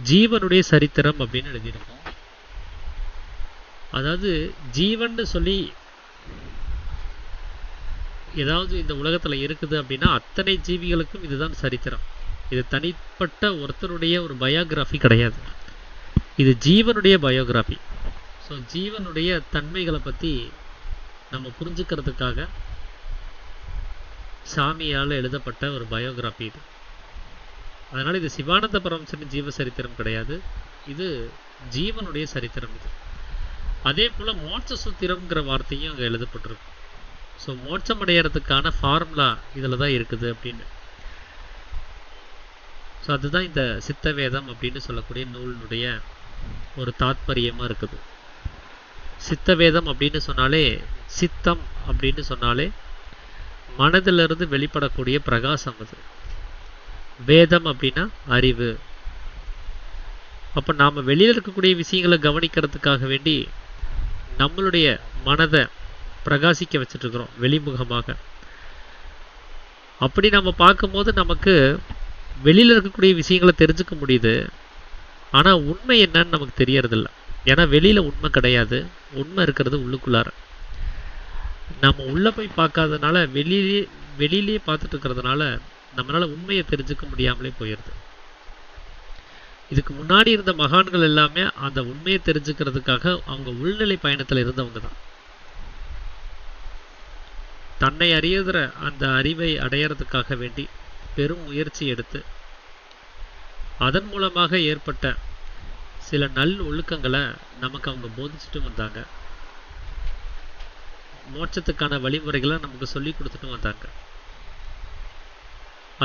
ஜீவனுடைய சரித்திரம் அப்படின்னு எழுதியிருக்கோம். அதாவது ஜீவன் சொல்லி ஏதாவது இந்த உலகத்துல இருக்குது அப்படின்னா அத்தனை ஜீவிகளுக்கும் இதுதான் சரித்திரம். இது தனிப்பட்ட ஒருத்தருடைய ஒரு பயோகிராஃபி கிடையாது, இது ஜீவனுடைய பயோகிராஃபி. ஸோ ஜீவனுடைய தன்மைகளை பற்றி நம்ம புரிஞ்சுக்கிறதுக்காக சாமியால் எழுதப்பட்ட ஒரு பயோகிராஃபி இது. அதனால் இது சிவானந்த பரமஹம்சரின் ஜீவ சரித்திரம் கிடையாது, இது ஜீவனுடைய சரித்திரம் இது. அதே போல் மோட்ச சூத்திரம்ங்கிற வார்த்தையும் அங்கே எழுதப்பட்டிருக்கும். ஸோ மோட்சம் அடையிறதுக்கான ஃபார்முலா இதில் தான் இருக்குது அப்படின்னு. ஸோ அதுதான் இந்த சித்த வேதம் அப்படின்னு சொல்லக்கூடிய நூலினுடைய ஒரு தாத்பரியமாக இருக்குது. சித்த வேதம் அப்படின்னு சொன்னாலே, சித்தம் அப்படின்னு சொன்னாலே மனதிலிருந்து வெளிப்படக்கூடிய பிரகாசம் அது. வேதம் அப்படின்னா அறிவு. அப்போ நாம் வெளியில் இருக்கக்கூடிய விஷயங்களை கவனிக்கிறதுக்காக வேண்டி நம்மளுடைய மனதை பிரகாசிக்க வச்சுட்டு இருக்கிறோம் வெளிமுகமாக. அப்படி நம்ம பார்க்கும்போது நமக்கு வெளியில் இருக்கக்கூடிய விஷயங்களை தெரிஞ்சுக்க முடியுது, ஆனால் உண்மை என்னன்னு நமக்கு தெரியறதில்ல. ஏன்னா வெளியில் உண்மை கிடையாது, உண்மை இருக்கிறது உள்ளுக்குள்ளார. நம்ம உள்ளே போய் பார்க்காதனால வெளியிலேயே பார்த்துட்டு இருக்கிறதுனால நம்மளால் உண்மையை தெரிஞ்சுக்க முடியாமலே போயிடுது. இதுக்கு முன்னாடி இருந்த மகான்கள் எல்லாமே அந்த உண்மையை தெரிஞ்சுக்கிறதுக்காக அவங்க உள்நிலை பயணத்தில் இருந்தவங்க தான். தன்னை அறியுற அந்த அறிவை அடையிறதுக்காக வேண்டி பெரும் முயற்சி எடுத்து அதன் மூலமாக ஏற்பட்ட சில நல் ஒழுக்கங்களை நமக்கு அவங்க போதிச்சுட்டு வந்தாங்க. மோட்சத்துக்கான வழிமுறைகளை நமக்கு சொல்லி கொடுத்துட்டு வந்தாங்க.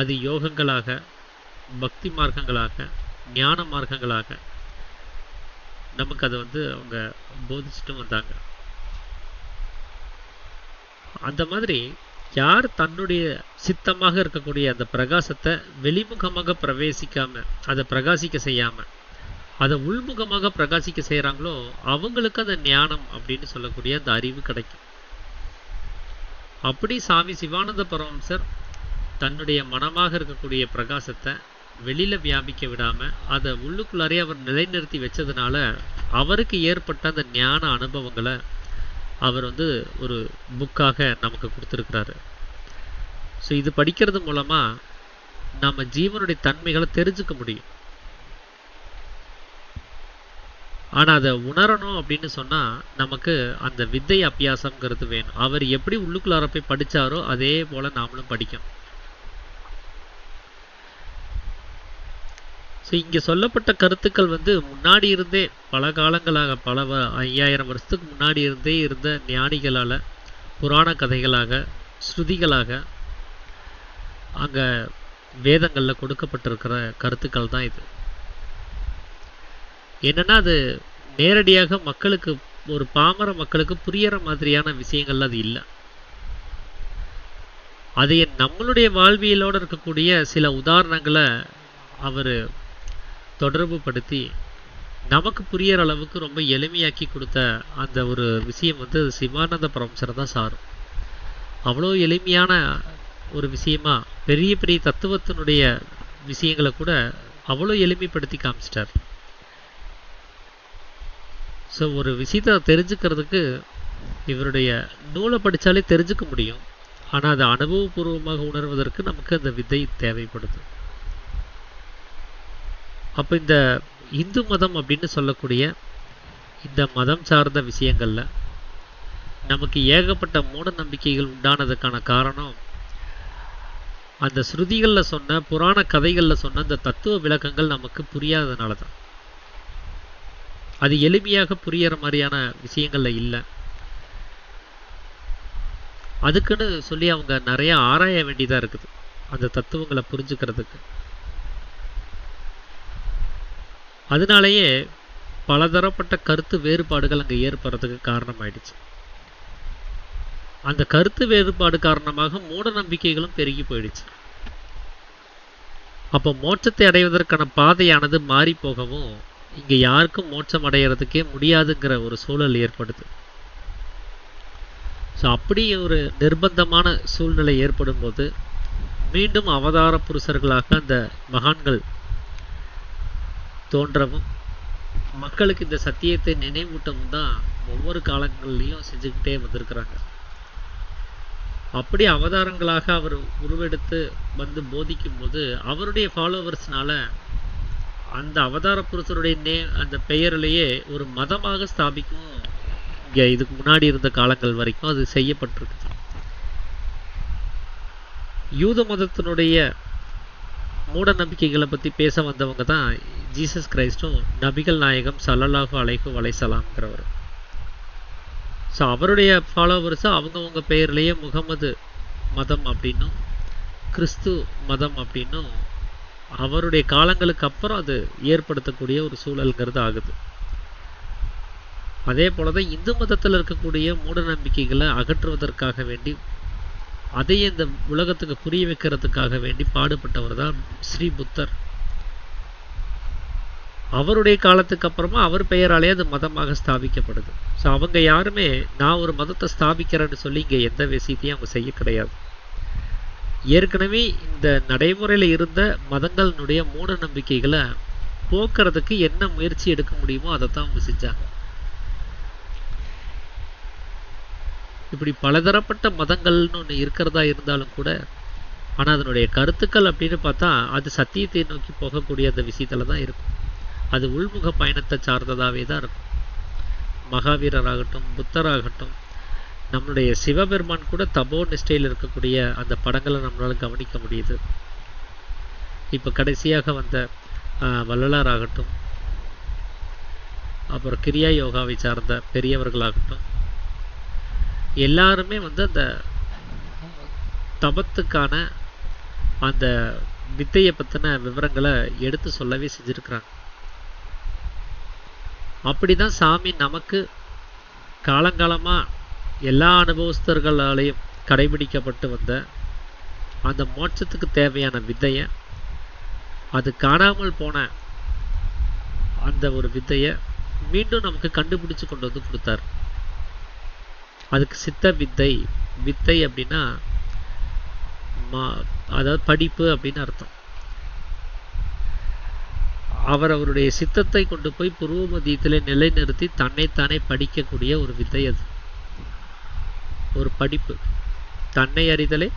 அது யோகங்களாக, பக்தி மார்க்கங்களாக, ஞான மார்க்கங்களாக நமக்கு அதை அவங்க போதிச்சுட்டு வந்தாங்க. அந்த மாதிரி யார் தன்னுடைய சித்தமாக இருக்கக்கூடிய அந்த பிரகாசத்தை வெளிமுகமாக பிரவேசிக்காம, அதை பிரகாசிக்க செய்யாம, அதை உள்முகமாக பிரகாசிக்க செய்கிறாங்களோ அவங்களுக்கு அந்த ஞானம் அப்படின்னு சொல்லக்கூடிய அந்த அறிவு கிடைக்கும். அப்படி சாமி சிவானந்த பரமஹம்சர் தன்னுடைய மனமாக இருக்கக்கூடிய பிரகாசத்தை வெளியில வியாபிக்க விடாம அதை உள்ளுக்குள்ளாரே அவர் நிலைநிறுத்தி வச்சதுனால அவருக்கு ஏற்பட்ட அந்த ஞான அனுபவங்களை அவர் ஒரு புக்காக நமக்கு கொடுத்துருக்கிறாரு. ஸோ இது படிக்கிறது மூலமா நம்ம ஜீவனுடைய தன்மைகளை தெரிஞ்சுக்க முடியும். ஆனால் அதை உணரணும் அப்படின்னு சொன்னால் நமக்கு அந்த வித்தை அபியாசம்ங்கிறது வேணும். அவர் எப்படி உள்ளுக்குள்ளார போய் படித்தாரோ அதே போல் நாமளும் படிக்கணும். ஸோ இங்கே சொல்லப்பட்ட கருத்துக்கள் முன்னாடி இருந்தே பல காலங்களாக 5000 வருஷத்துக்கு முன்னாடி இருந்தே இருந்த ஞானிகளால் புராண கதைகளாக ஸ்ருதிகளாக அங்கே வேதங்களில் கொடுக்கப்பட்டிருக்கிற கருத்துக்கள் தான் இது. என்னன்னா அது நேரடியாக மக்களுக்கு, ஒரு பாமர மக்களுக்கு புரியற மாதிரியான விஷயங்கள் அது இல்லை. அது நம்மளுடைய வாழ்வியலோடு இருக்கக்கூடிய சில உதாரணங்களை அவர் தொடர்பு படுத்தி நமக்கு புரியற அளவுக்கு ரொம்ப எளிமையாக்கி கொடுத்த அந்த ஒரு விஷயம் சிவானந்த பரமஹம்சரை தான் சாரும். அவ்வளோ எளிமையான ஒரு விஷயமா பெரிய பெரிய தத்துவத்தினுடைய விஷயங்களை கூட அவ்வளோ எளிமைப்படுத்தி காமிச்சிட்டார். ஸோ ஒரு விஷயத்தை தெரிஞ்சுக்கிறதுக்கு இவருடைய நூலை படித்தாலே தெரிஞ்சுக்க முடியும். ஆனால் அதை அனுபவபூர்வமாக உணர்வதற்கு நமக்கு அந்த வித்தை தேவைப்படுது. அப்போ இந்த இந்து மதம் அப்படின்னு சொல்லக்கூடிய இந்த மதம் சார்ந்த விஷயங்களில் நமக்கு ஏகப்பட்ட மூட நம்பிக்கைகள் உண்டானதுக்கான காரணம் அந்த ஸ்ருதிகளில் சொன்ன புராண கதைகளில் சொன்ன அந்த தத்துவ விளக்கங்கள் நமக்கு புரியாததுனால தான். அது எளிமையாக புரியற மாதிரியான விஷயங்கள்ல இல்லை. அதுக்குன்னு சொல்லி அவங்க நிறைய ஆராய வேண்டியதாக இருக்குது அந்த தத்துவங்களை புரிஞ்சுக்கிறதுக்கு. அதனாலேயே பலதரப்பட்ட கருத்து வேறுபாடுகள் அங்கே ஏற்படுறதுக்கு காரணமாயிடுச்சு. அந்த கருத்து வேறுபாடு காரணமாக மூட நம்பிக்கைகளும் பெருகி போயிடுச்சு. அப்போ மோட்சத்தை அடைவதற்கான பாதையானது மாறி போகவும் இங்கே யாருக்கும் மோட்சம் அடைகிறதுக்கே முடியாதுங்கிற ஒரு சூழல் ஏற்படுது. ஸோ அப்படி ஒரு நிர்பந்தமான சூழ்நிலை ஏற்படும் போது மீண்டும் அவதார புருஷர்களாக அந்த மகான்கள் தோன்றவும் மக்களுக்கு இந்த சத்தியத்தை நினைவூட்டவும் தான் ஒவ்வொரு காலங்கள்லையும் செஞ்சுக்கிட்டே வந்திருக்கிறாங்க. அப்படி அவதாரங்களாக அவர் உருவெடுத்து போதிக்கும் போது அவருடைய ஃபாலோவர்ஸ்னால அந்த அவதார புருஷருடைய அந்த பெயரிலேயே ஒரு மதமாக ஸ்தாபிக்கும் இங்கே இதுக்கு முன்னாடி இருந்த காலங்கள் வரைக்கும் அது செய்யப்பட்டிருக்குது. யூத மதத்தினுடைய மூட நம்பிக்கைகளை பற்றி பேச வந்தவங்க தான் ஜீசஸ் கிரைஸ்டும் நபிகள் நாயகம் ஸல்லல்லாஹு அலைஹி வஸல்லம்ங்கிறவர். ஸோ அவருடைய ஃபாலோவர்ஸை அவங்கவுங்க பெயர்லேயே முகமது மதம் அப்படின்னும் கிறிஸ்து மதம் அப்படின்னும் அவருடைய காலங்களுக்கு அப்புறம் அது ஏற்படுத்தக்கூடிய ஒரு சூழல்ங்கிறது ஆகுது. அதே போல தான் இந்து மதத்தில் இருக்கக்கூடிய மூட நம்பிக்கைகளை அகற்றுவதற்காக வேண்டி அதையே இந்த உலகத்துக்கு புரிய வைக்கிறதுக்காக வேண்டி பாடுபட்டவர் தான் ஸ்ரீ புத்தர். அவருடைய காலத்துக்கு அப்புறமா அவர் பெயராலே அது மதமாக ஸ்தாபிக்கப்படுது. ஸோ அவங்க யாருமே நான் ஒரு மதத்தை ஸ்தாபிக்கிறேன்னு சொல்லி இங்கே எந்த விஷயத்தையும் அவங்க செய்ய கிடையாது. ஏற்கனவே இந்த நடைமுறையில் இருந்த மதங்களினுடைய மூட நம்பிக்கைகளை போக்குறதுக்கு என்ன முயற்சி எடுக்க முடியுமோ அதை தான் அவங்க செஞ்சாங்க. இப்படி பலதரப்பட்ட மதங்கள்னு ஒன்று இருக்கிறதா இருந்தாலும் கூட ஆனால் அதனுடைய கருத்துக்கள் அப்படின்னு பார்த்தா அது சத்தியத்தை நோக்கி போகக்கூடிய அந்த விஷயத்துல தான் இருக்கும். அது உள்முக பயணத்தை சார்ந்ததாகவே தான் இருக்கும். மகாவீரராகட்டும் புத்தராகட்டும் நம்மளுடைய சிவபெருமான் கூட தபோ நிஷ்டையில் இருக்கக்கூடிய அந்த படங்களை நம்மளால் கவனிக்க முடியுது. இப்போ கடைசியாக வந்த வள்ளலாராகட்டும் அப்புறம் கிரியா யோகாவை சார்ந்த பெரியவர்களாகட்டும் எல்லாருமே அந்த தபத்துக்கான அந்த வித்தையை பற்றின விவரங்களை எடுத்து சொல்லவே செஞ்சுருக்கிறாங்க. அப்படிதான் சாமி நமக்கு காலங்காலமாக எல்லா அனுபவஸ்தர்களாலையும் கடைபிடிக்கப்பட்டு வந்த அந்த மோட்சத்துக்கு தேவையான வித்தையை, அது காணாமல் போன அந்த ஒரு வித்தையை மீண்டும் நமக்கு கண்டுபிடிச்சு கொண்டு வந்து கொடுத்தார். அதுக்கு சித்த வித்தை. வித்தை அப்படின்னா அதாவது படிப்பு அப்படின்னு அர்த்தம். அவருடைய சித்தத்தை கொண்டு போய் புருவ மத்தியத்திலே நிலைநிறுத்தி தன்னைத்தானே படிக்கக்கூடிய ஒரு வித்தை. அது ஒரு படிப்பு, தன்னை அறிதலே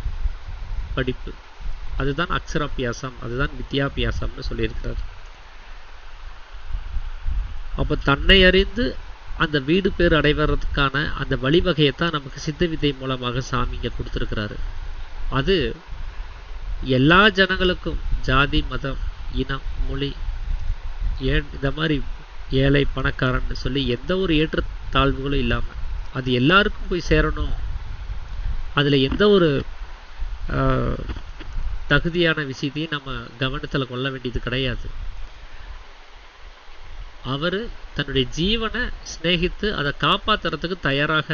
படிப்பு. அதுதான் அக்ஷராபியாசம், அதுதான் வித்யாபியாசம்னு சொல்லியிருக்கிறார். அப்போ தன்னை அறிந்து அந்த வீடு பேர் அடைவதற்கான அந்த வழிவகையைத்தான் நமக்கு சித்த வித்தை மூலமாக சாமி இங்கே கொடுத்துருக்கிறாரு. அது எல்லா ஜனங்களுக்கும், ஜாதி, மதம், இனம், மொழி, இந்த மாதிரி ஏழை பணக்காரன்னு சொல்லி எந்த ஒரு ஏற்றத்தாழ்வுகளும் இல்லாமல் அது எல்லாருக்கும் போய் சேரணும். அதில் எந்த ஒரு தகுதியான விஷயத்தையும் நம்ம கவனத்தில் கொள்ள வேண்டியது கிடையாது. அவர் தன்னுடைய ஜீவனை சிநேகித்து அதை காப்பாற்றுறதுக்கு தயாராக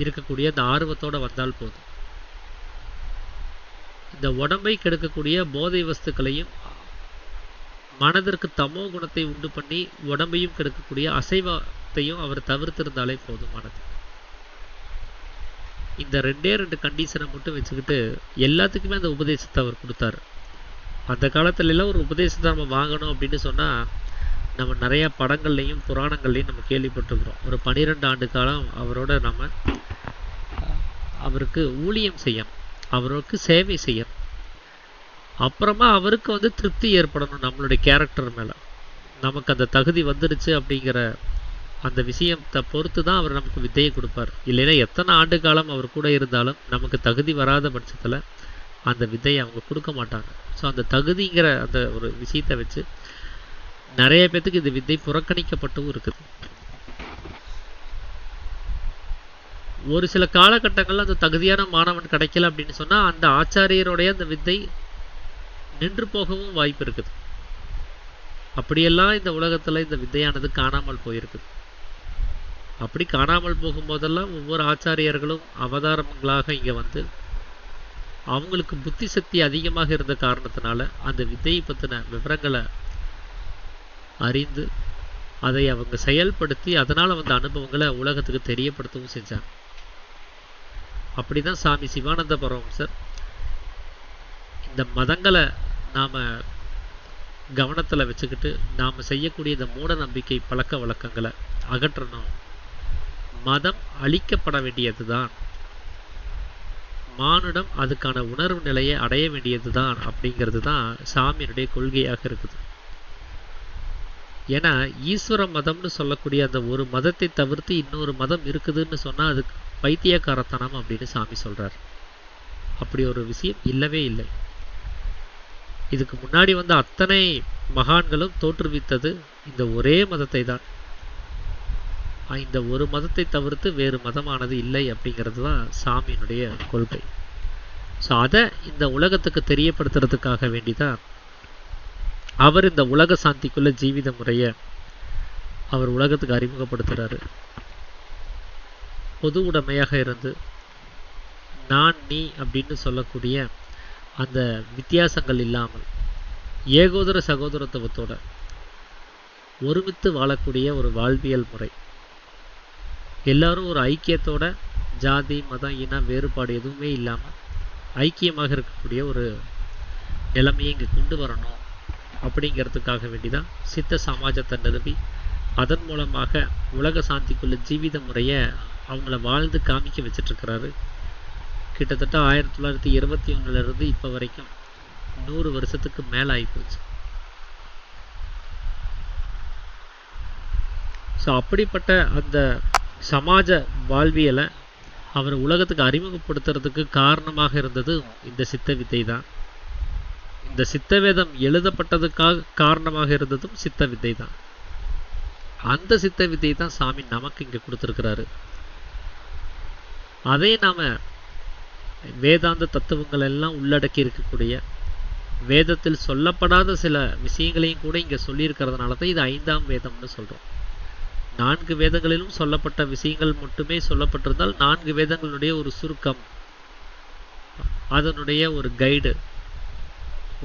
இருக்கக்கூடிய அந்த ஆர்வத்தோடு வந்தால் போதும். இந்த உடம்பை கெடுக்கக்கூடிய போதை வஸ்துக்களையும், மனதிற்கு தமோ குணத்தை உண்டு பண்ணி உடம்பையும் கெடுக்கக்கூடிய அசைவத்தையும் அவர் தவிர்த்திருந்தாலே போதுமானது. இந்த 2 கண்டிஷனை மட்டும் வச்சுக்கிட்டு எல்லாத்துக்குமே அந்த உபதேசத்தை அவர் கொடுத்தாரு. அந்த காலத்துல எல்லாம் ஒரு உபதேசத்தை நம்ம வாங்கணும் அப்படின்னு சொன்னால் நம்ம நிறைய படங்கள்லையும் புராணங்கள்லையும் நம்ம கேள்விப்பட்டிருக்கிறோம். ஒரு 12 ஆண்டு காலம் அவரோட நம்ம அவருக்கு ஊழியம் செய்யணும், அவருக்கு சேவை செய்யணும். அப்புறமா அவருக்கு வந்து திருப்தி ஏற்படணும் நம்மளுடைய கேரக்டர் மேலே. நமக்கு அந்த தகுதி வந்துடுச்சு அப்படிங்கிற அந்த விஷயத்தை பொறுத்து தான் அவர் நமக்கு வித்தையை கொடுப்பார். இல்லைன்னா எத்தனை ஆண்டு காலம் அவர் கூட இருந்தாலும் நமக்கு தகுதி வராத பட்சத்தில் அந்த வித்தையை அவங்க கொடுக்க மாட்டாங்க. ஸோ அந்த தகுதிங்கிற அந்த ஒரு விஷயத்தை வச்சு நிறைய பேத்துக்கு இந்த வித்தை புறக்கணிக்கப்பட்டும் இருக்குது. ஒரு சில காலகட்டங்களில் அந்த தகுதியான மாணவன் கிடைக்கல அப்படின்னு சொன்னால் அந்த ஆச்சாரியருடைய அந்த வித்தை நின்று போகவும் வாய்ப்பு இருக்குது. அப்படியெல்லாம் இந்த உலகத்தில் இந்த வித்தையானது காணாமல் போயிருக்குது. அப்படி காணாமல் போகும்போதெல்லாம் ஒவ்வொரு ஆச்சாரியர்களும் அவதாரங்களாக இங்கே வந்து அவங்களுக்கு புத்தி சக்தி அதிகமாக இருந்த காரணத்தினால அந்த வித்தையை பற்றின விவரங்களை அறிந்து அதை அவங்க செயல்படுத்தி அதனால் வந்த அனுபவங்களை உலகத்துக்கு தெரியப்படுத்தவும் செஞ்சாங்க. அப்படி தான் சாமி சிவானந்த பரமஹம்சர் இந்த மதங்களை நாம் கவனத்தில் வச்சுக்கிட்டு நாம் செய்யக்கூடிய இந்த மூட நம்பிக்கை பழக்க வழக்கங்களை அகற்றணும். மதம் அழிக்கப்பட வேண்டியது தான், மானுடம் அதுக்கான உணர்வு நிலையை அடைய வேண்டியது தான் அப்படிங்கிறது தான் சாமியினுடைய கொள்கையாக இருக்குது. ஏன்னா ஈஸ்வர மதம்னு சொல்லக்கூடிய அந்த ஒரு மதத்தை தவிர்த்து இன்னொரு மதம் இருக்குதுன்னு சொன்னால் அதுக்கு பைத்தியக்காரத்தனம் அப்படின்னு சாமி சொல்கிறார். அப்படி ஒரு விஷயம் இல்லவே இல்லை. இதுக்கு முன்னாடி வந்த அத்தனை மகான்களும் தோற்றுவித்தது இந்த ஒரே மதத்தை தான். இந்த ஒரு மதத்தை தவிர்த்து வேறு மதமானது இல்லை அப்படிங்கிறது தான் சாமியினுடைய கொள்கை. ஸோ அதை இந்த உலகத்துக்கு தெரியப்படுத்துறதுக்காக வேண்டிதான் அவர் இந்த உலக சாந்திக்குள்ள ஜீவித முறையை அவர் உலகத்துக்கு அறிமுகப்படுத்துகிறாரு. பொது உடைமையாக இருந்து நான் நீ அப்படின்னு சொல்லக்கூடிய அந்த வித்தியாசங்கள் இல்லாமல் ஏகோதர சகோதரத்துவத்தோட ஒருமித்து வாழக்கூடிய ஒரு வாழ்வியல் முறை. எல்லாரும் ஒரு ஐக்கியத்தோட ஜாதி மதம் இன வேறுபாடு எதுவுமே இல்லாமல் ஐக்கியமாக இருக்கக்கூடிய ஒரு நிலைமையை இங்கே கொண்டு வரணும் அப்படிங்கிறதுக்காக வேண்டிதான் சித்த சமாஜத்தை நிறுவி அதன் மூலமாக உலக சாந்திக்குள்ள ஜீவித முறையை அவங்கள வாழ்ந்து காமிக்க வச்சிட்ருக்கிறாரு. கிட்டத்தட்ட 1921 இப்போ வரைக்கும் 100 வருஷத்துக்கு மேலே ஆகிப்போச்சு. ஸோ அப்படிப்பட்ட அந்த சமாஜ வாழ்வியலை அவர் உலகத்துக்கு அறிமுகப்படுத்துறதுக்கு காரணமாக இருந்தது இந்த சித்த வித்தை தான். இந்த சித்தவேதம் எழுதப்பட்டதுக்காக காரணமாக இருந்ததும் சித்த வித்தை தான். அந்த சித்த வித்தை தான் சாமி நமக்கு இங்கே கொடுத்துருக்கிறாரு. அதே நாம் வேதாந்த தத்துவங்கள் எல்லாம் உள்ளடக்கி இருக்கக்கூடிய வேதத்தில் சொல்லப்படாத சில விஷயங்களையும் கூட இங்கே சொல்லியிருக்கிறதுனால தான் இது 5ஆம் வேதம்னு சொல்கிறோம். 4 வேதங்களிலும் சொல்லப்பட்ட விஷயங்கள் மட்டுமே சொல்லப்பட்டிருந்தால் 4 வேதங்களுடைய ஒரு சுருக்கம் அதனுடைய ஒரு கைடு,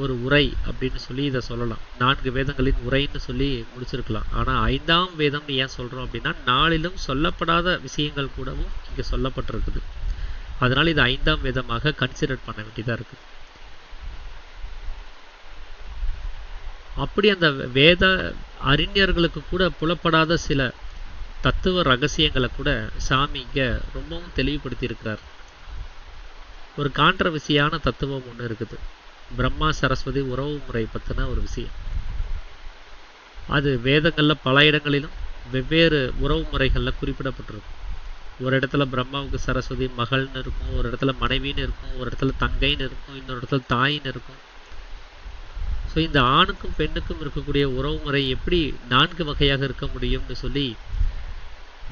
ஒரு உரை அப்படின்னு சொல்லி இதை சொல்லலாம். 4 வேதங்களின் உரைன்னு சொல்லி முடிச்சிருக்கலாம். ஆனால் 5ஆம் வேதம்னு ஏன் சொல்கிறோம் அப்படின்னா, நாளிலும் சொல்லப்படாத விஷயங்கள் கூடவும் இங்கே சொல்லப்பட்டிருக்குது. அதனால் இது 5ஆம் வேதமாக கன்சிடர் பண்ண வேண்டியதாக இருக்குது. அப்படி அந்த வேத அறிஞர்களுக்கு கூட புலப்படாத சில தத்துவ ரகசியங்களை கூட சாமி இங்கே ரொம்பவும் தெளிவுபடுத்தி இருக்கிறார். ஒரு கான்ட்ரவர்சியான தத்துவம் ஒன்று இருக்குது, பிரம்மா சரஸ்வதி உறவு முறை பற்றின ஒரு விஷயம். அது வேதங்களில் பல இடங்களிலும் வெவ்வேறு உறவு முறைகளில் குறிப்பிடப்பட்டிருக்கும். ஒரு இடத்துல பிரம்மாவுக்கு சரஸ்வதி மகள்னு இருக்கும், ஒரு இடத்துல மனைவின்னு இருக்கும், ஒரு இடத்துல தங்கைன்னு இருக்கும், இன்னொரு இடத்துல தாயின்னு இருக்கும். ஸோ இந்த ஆணுக்கும் பெண்ணுக்கும் இருக்கக்கூடிய உறவு முறை எப்படி 4 வகையாக இருக்க முடியும்னு சொல்லி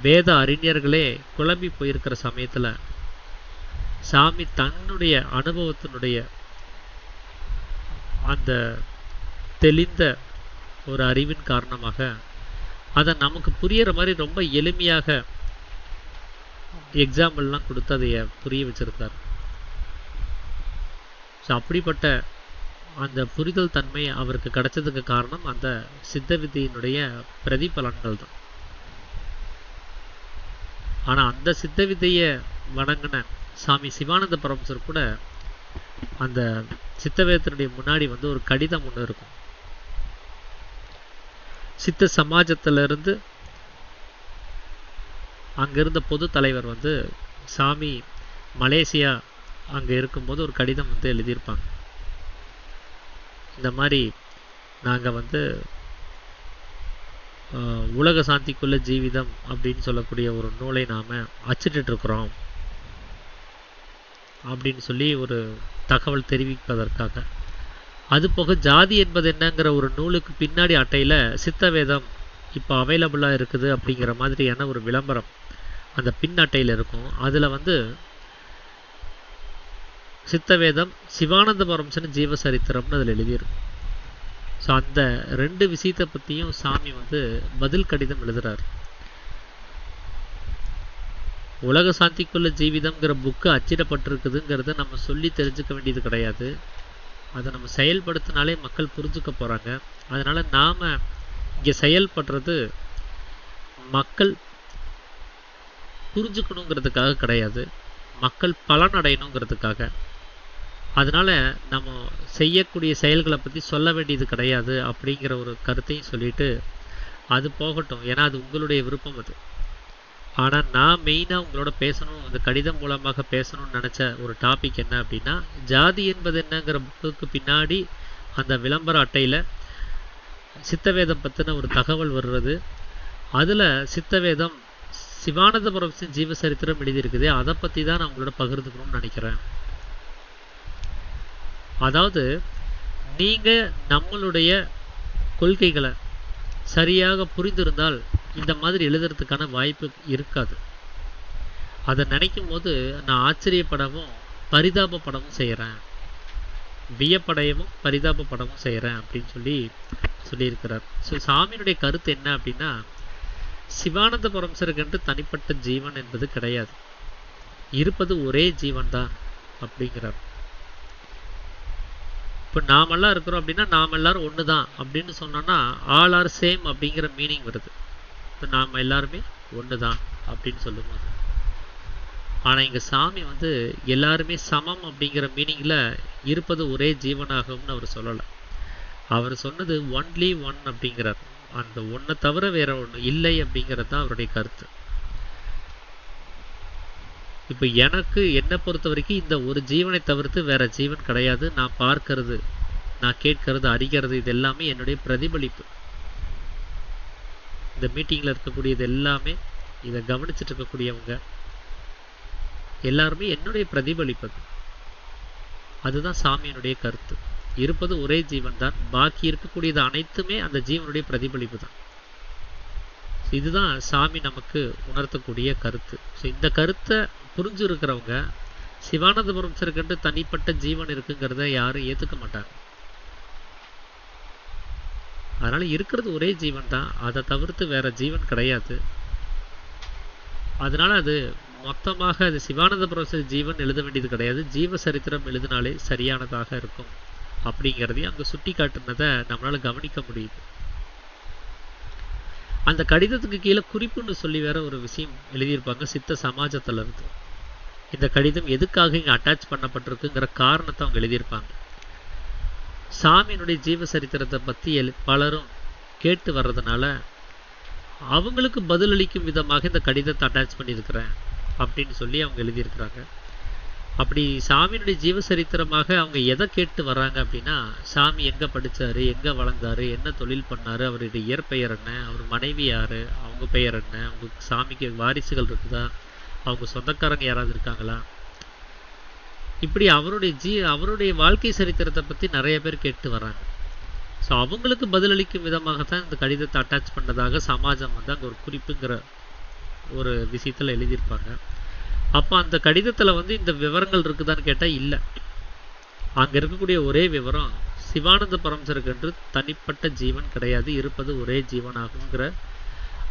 வேத அறிஞர்களே குழம்பி போயிருக்கிற சமயத்தில் சாமி தன்னுடைய அனுபவத்தினுடைய அந்த தெளிந்த ஒரு அறிவின் காரணமாக அதை நமக்கு புரிகிற மாதிரி ரொம்ப எளிமையாக எக்ஸாம்பிள்லாம் கொடுத்து அதைய புரிய வச்சிருக்கார். ஸோ அப்படிப்பட்ட அந்த புரிதல் தன்மை அவருக்கு கிடைச்சதுக்கு காரணம் அந்த சித்த வித்தையினுடைய பிரதிபலன்கள் தான். ஆனால் அந்த சித்த வித்தையை வணங்கின சாமி சிவானந்த பரமசர் கூட அந்த சித்தவேதத்தினுடைய முன்னாடி ஒரு கடிதம் ஒன்று இருக்கும். சித்த சமாஜத்திலிருந்து அங்கிருந்த பொது தலைவர் சாமி மலேசியா அங்கே இருக்கும்போது ஒரு கடிதம் எழுதியிருப்பாங்க. இந்த மாதிரி நாங்கள் உலக சாந்திக்குள்ள ஜீவிதம் அப்படின்னு சொல்லக்கூடிய ஒரு நூலை நாம் அச்சிட்டுருக்குறோம் அப்படின்னு சொல்லி ஒரு தகவல் தெரிவிப்பதற்காக. அது போக ஜாதி என்பது என்னங்கிற ஒரு நூலுக்கு பின்னாடி அட்டையில் சித்தவேதம் இப்போ அவைலபிளாக இருக்குது அப்படிங்கிற மாதிரியான ஒரு விளம்பரம் அந்த பின் அட்டையில் இருக்கும். அதில் சித்தவேதம் சிவானந்த பரமசன் ஜீவசரித்திரம்னு அதில் எழுதியிருக்கும். ஸோ அந்த 2 விஷயத்தை பற்றியும் சாமி பதில் கடிதம் எழுதுகிறார். உலக சாந்திக்குள்ள ஜீவிதம்ங்கிற புக்கு அச்சிடப்பட்டிருக்குதுங்கிறத நம்ம சொல்லி தெரிஞ்சுக்க வேண்டியது கிடையாது. அதை நம்ம செயல்படுத்தினாலே மக்கள் புரிஞ்சுக்க போகிறாங்க. அதனால் நாம் இங்கே செயல்படுறது மக்கள் புரிஞ்சுக்கணுங்கிறதுக்காக கிடையாது, மக்கள் பலனடையணுங்கிறதுக்காக. அதனால் நம்ம செய்யக்கூடிய செயல்களை பற்றி சொல்ல வேண்டியது கிடையாது அப்படிங்கிற ஒரு கருத்தையும் சொல்லிட்டு அது போகட்டும், ஏன்னா அது உங்களுடைய விருப்பம் அது. ஆனால் நான் மெயினாக உங்களோட பேசணும், அந்த கடிதம் மூலமாக பேசணும்னு நினச்ச ஒரு டாபிக் என்ன அப்படின்னா, ஜாதி என்பது என்னங்கிற புக்குக்கு பின்னாடி அந்த விளம்பர அட்டையில் சித்தவேதம் பற்றின ஒரு தகவல் வருவது. அதில் சித்தவேதம் சிவானந்த பரமசிவன் ஜீவசரித்திரம் எழுதியிருக்குது. அதை பற்றி தான் நான் உங்களோட பகிர்ந்துக்கணும்னு நினைக்கிறேன். அதாவது நீங்கள் நம்மளுடைய கொள்கைகளை சரியாக புரிந்திருந்தால் இந்த மாதிரி எழுதுறதுக்கான வாய்ப்பு இருக்காது. அதை நினைக்கும் போது நான் ஆச்சரியப்படவும் பரிதாபப்படவும் செய்கிறேன், வியப்படையவும் பரிதாபப்படவும் செய்கிறேன் அப்படின்னு சொல்லியிருக்கிறார். ஸோ சாமியினுடைய கருத்து என்ன அப்படின்னா, சிவானந்த பரமசருக்கென்று தனிப்பட்ட ஜீவன் என்பது கிடையாது, இருப்பது ஒரே ஜீவன் தான் அப்படிங்கிறார். இப்போ நாமெல்லாம் இருக்கிறோம் அப்படின்னா நாம் எல்லாரும் ஒன்று தான் அப்படின்னு சொன்னோன்னா ஆல் ஆர் சேம் அப்படிங்கிற மீனிங் வருது. இப்போ நாம் எல்லாருமே ஒன்று தான் அப்படின்னு சொல்லும்போது, ஆனால் இங்கே சாமி எல்லாருமே சமம் அப்படிங்கிற மீனிங்கில் இருப்பது ஒரே ஜீவனாகும்னு அவர் சொல்லலை. அவர் சொன்னது ஒன்லி ஒன் அப்படிங்கிறார். அந்த ஒன்றை தவிர வேற ஒன்று இல்லை அப்படிங்கிறது தான் அவருடைய கருத்து. இப்போ எனக்கு என்னை பொறுத்த வரைக்கும் இந்த ஒரு ஜீவனை தவிர்த்து வேற ஜீவன் கிடையாது. நான் பார்க்கறது, நான் கேட்கறது, அறிகிறது, இது எல்லாமே என்னுடைய பிரதிபலிப்பு. இந்த மீட்டிங்கில் இருக்கக்கூடியது எல்லாமே, இதை கவனிச்சுட்டு இருக்கக்கூடியவங்க எல்லாருமே என்னுடைய பிரதிபலிப்பது. அதுதான் சாமியினுடைய கருத்து. இருப்பது ஒரே ஜீவன் தான், பாக்கி இருக்கக்கூடியது அனைத்துமே அந்த ஜீவனுடைய பிரதிபலிப்பு தான். இதுதான் சாமி நமக்கு உணர்த்தக்கூடிய கருத்து. ஸோ இந்த கருத்தை புரிஞ்சு இருக்கிறவங்க சிவானந்த பரமசருக்கென்று தனிப்பட்ட ஜீவன் இருக்குங்கிறத யாரும் ஏற்றுக்க மாட்டாங்க. அதனால் இருக்கிறது ஒரே ஜீவன் தான், அதை தவிர்த்து வேற ஜீவன் கிடையாது. அதனால் அது மொத்தமாக அது சிவானந்த ப்ரொஃபஸர் ஜீவன் எழுத வேண்டியது கிடையாது, ஜீவ சரித்திரம் எழுதினாலே சரியானதாக இருக்கும் அப்படிங்கிறதையும் அங்கே சுட்டி காட்டுனதை நம்மளால் கவனிக்க முடியுது. அந்த கடிதத்துக்கு கீழே குறிப்புன்னு சொல்லி வேற ஒரு விஷயம் எழுதியிருப்பாங்க சித்த சமாஜத்துல இருந்து. இந்த கடிதம் எதுக்காக இங்கே அட்டாச் பண்ணப்பட்டிருக்குங்கிற காரணத்தை அவங்க எழுதியிருப்பாங்க. சாமியினுடைய ஜீவ சரித்திரத்தை பற்றி பலரும் கேட்டு வர்றதுனால அவங்களுக்கு பதிலளிக்கும் விதமாக இந்த கடிதத்தை அட்டாச் பண்ணியிருக்கிறேன் அப்படின்னு சொல்லி அவங்க எழுதியிருக்கிறாங்க. அப்படி சாமியினுடைய ஜீவசரித்திரமாக அவங்க எதை கேட்டு வர்றாங்க அப்படின்னா, சாமி எங்கே படித்தார், எங்கே வளர்ந்தார், என்ன தொழில் பண்ணார், அவருடைய இயற்பெயர் என்ன, அவர் மனைவி யார், அவங்க பெயர் என்ன, அவங்க சாமிக்கு வாரிசுகள் இருக்குதா, அவங்க சொந்தக்காரங்க யாராவது இருக்காங்களா, இப்படி அவருடைய வாழ்க்கை சரித்திரத்தை பற்றி நிறைய பேர் கேட்டு வர்றாங்க. ஸோ அவங்களுக்கு பதிலளிக்கும் விதமாகத்தான் இந்த கடிதத்தை அட்டாச் பண்ணதாக சமாஜம் வந்து அங்கே ஒரு குறிப்புங்கிற ஒரு விஷயத்தில் எழுதியிருப்பாங்க. அப்போ அந்த கடிதத்தில் வந்து இந்த விவரங்கள் இருக்குதான்னு கேட்டால் இல்லை. அங்கே இருக்கக்கூடிய ஒரே விவரம், சிவானந்த பரமசருக்கு என்று தனிப்பட்ட ஜீவன் கிடையாது, இருப்பது ஒரே ஜீவனாகுங்கிற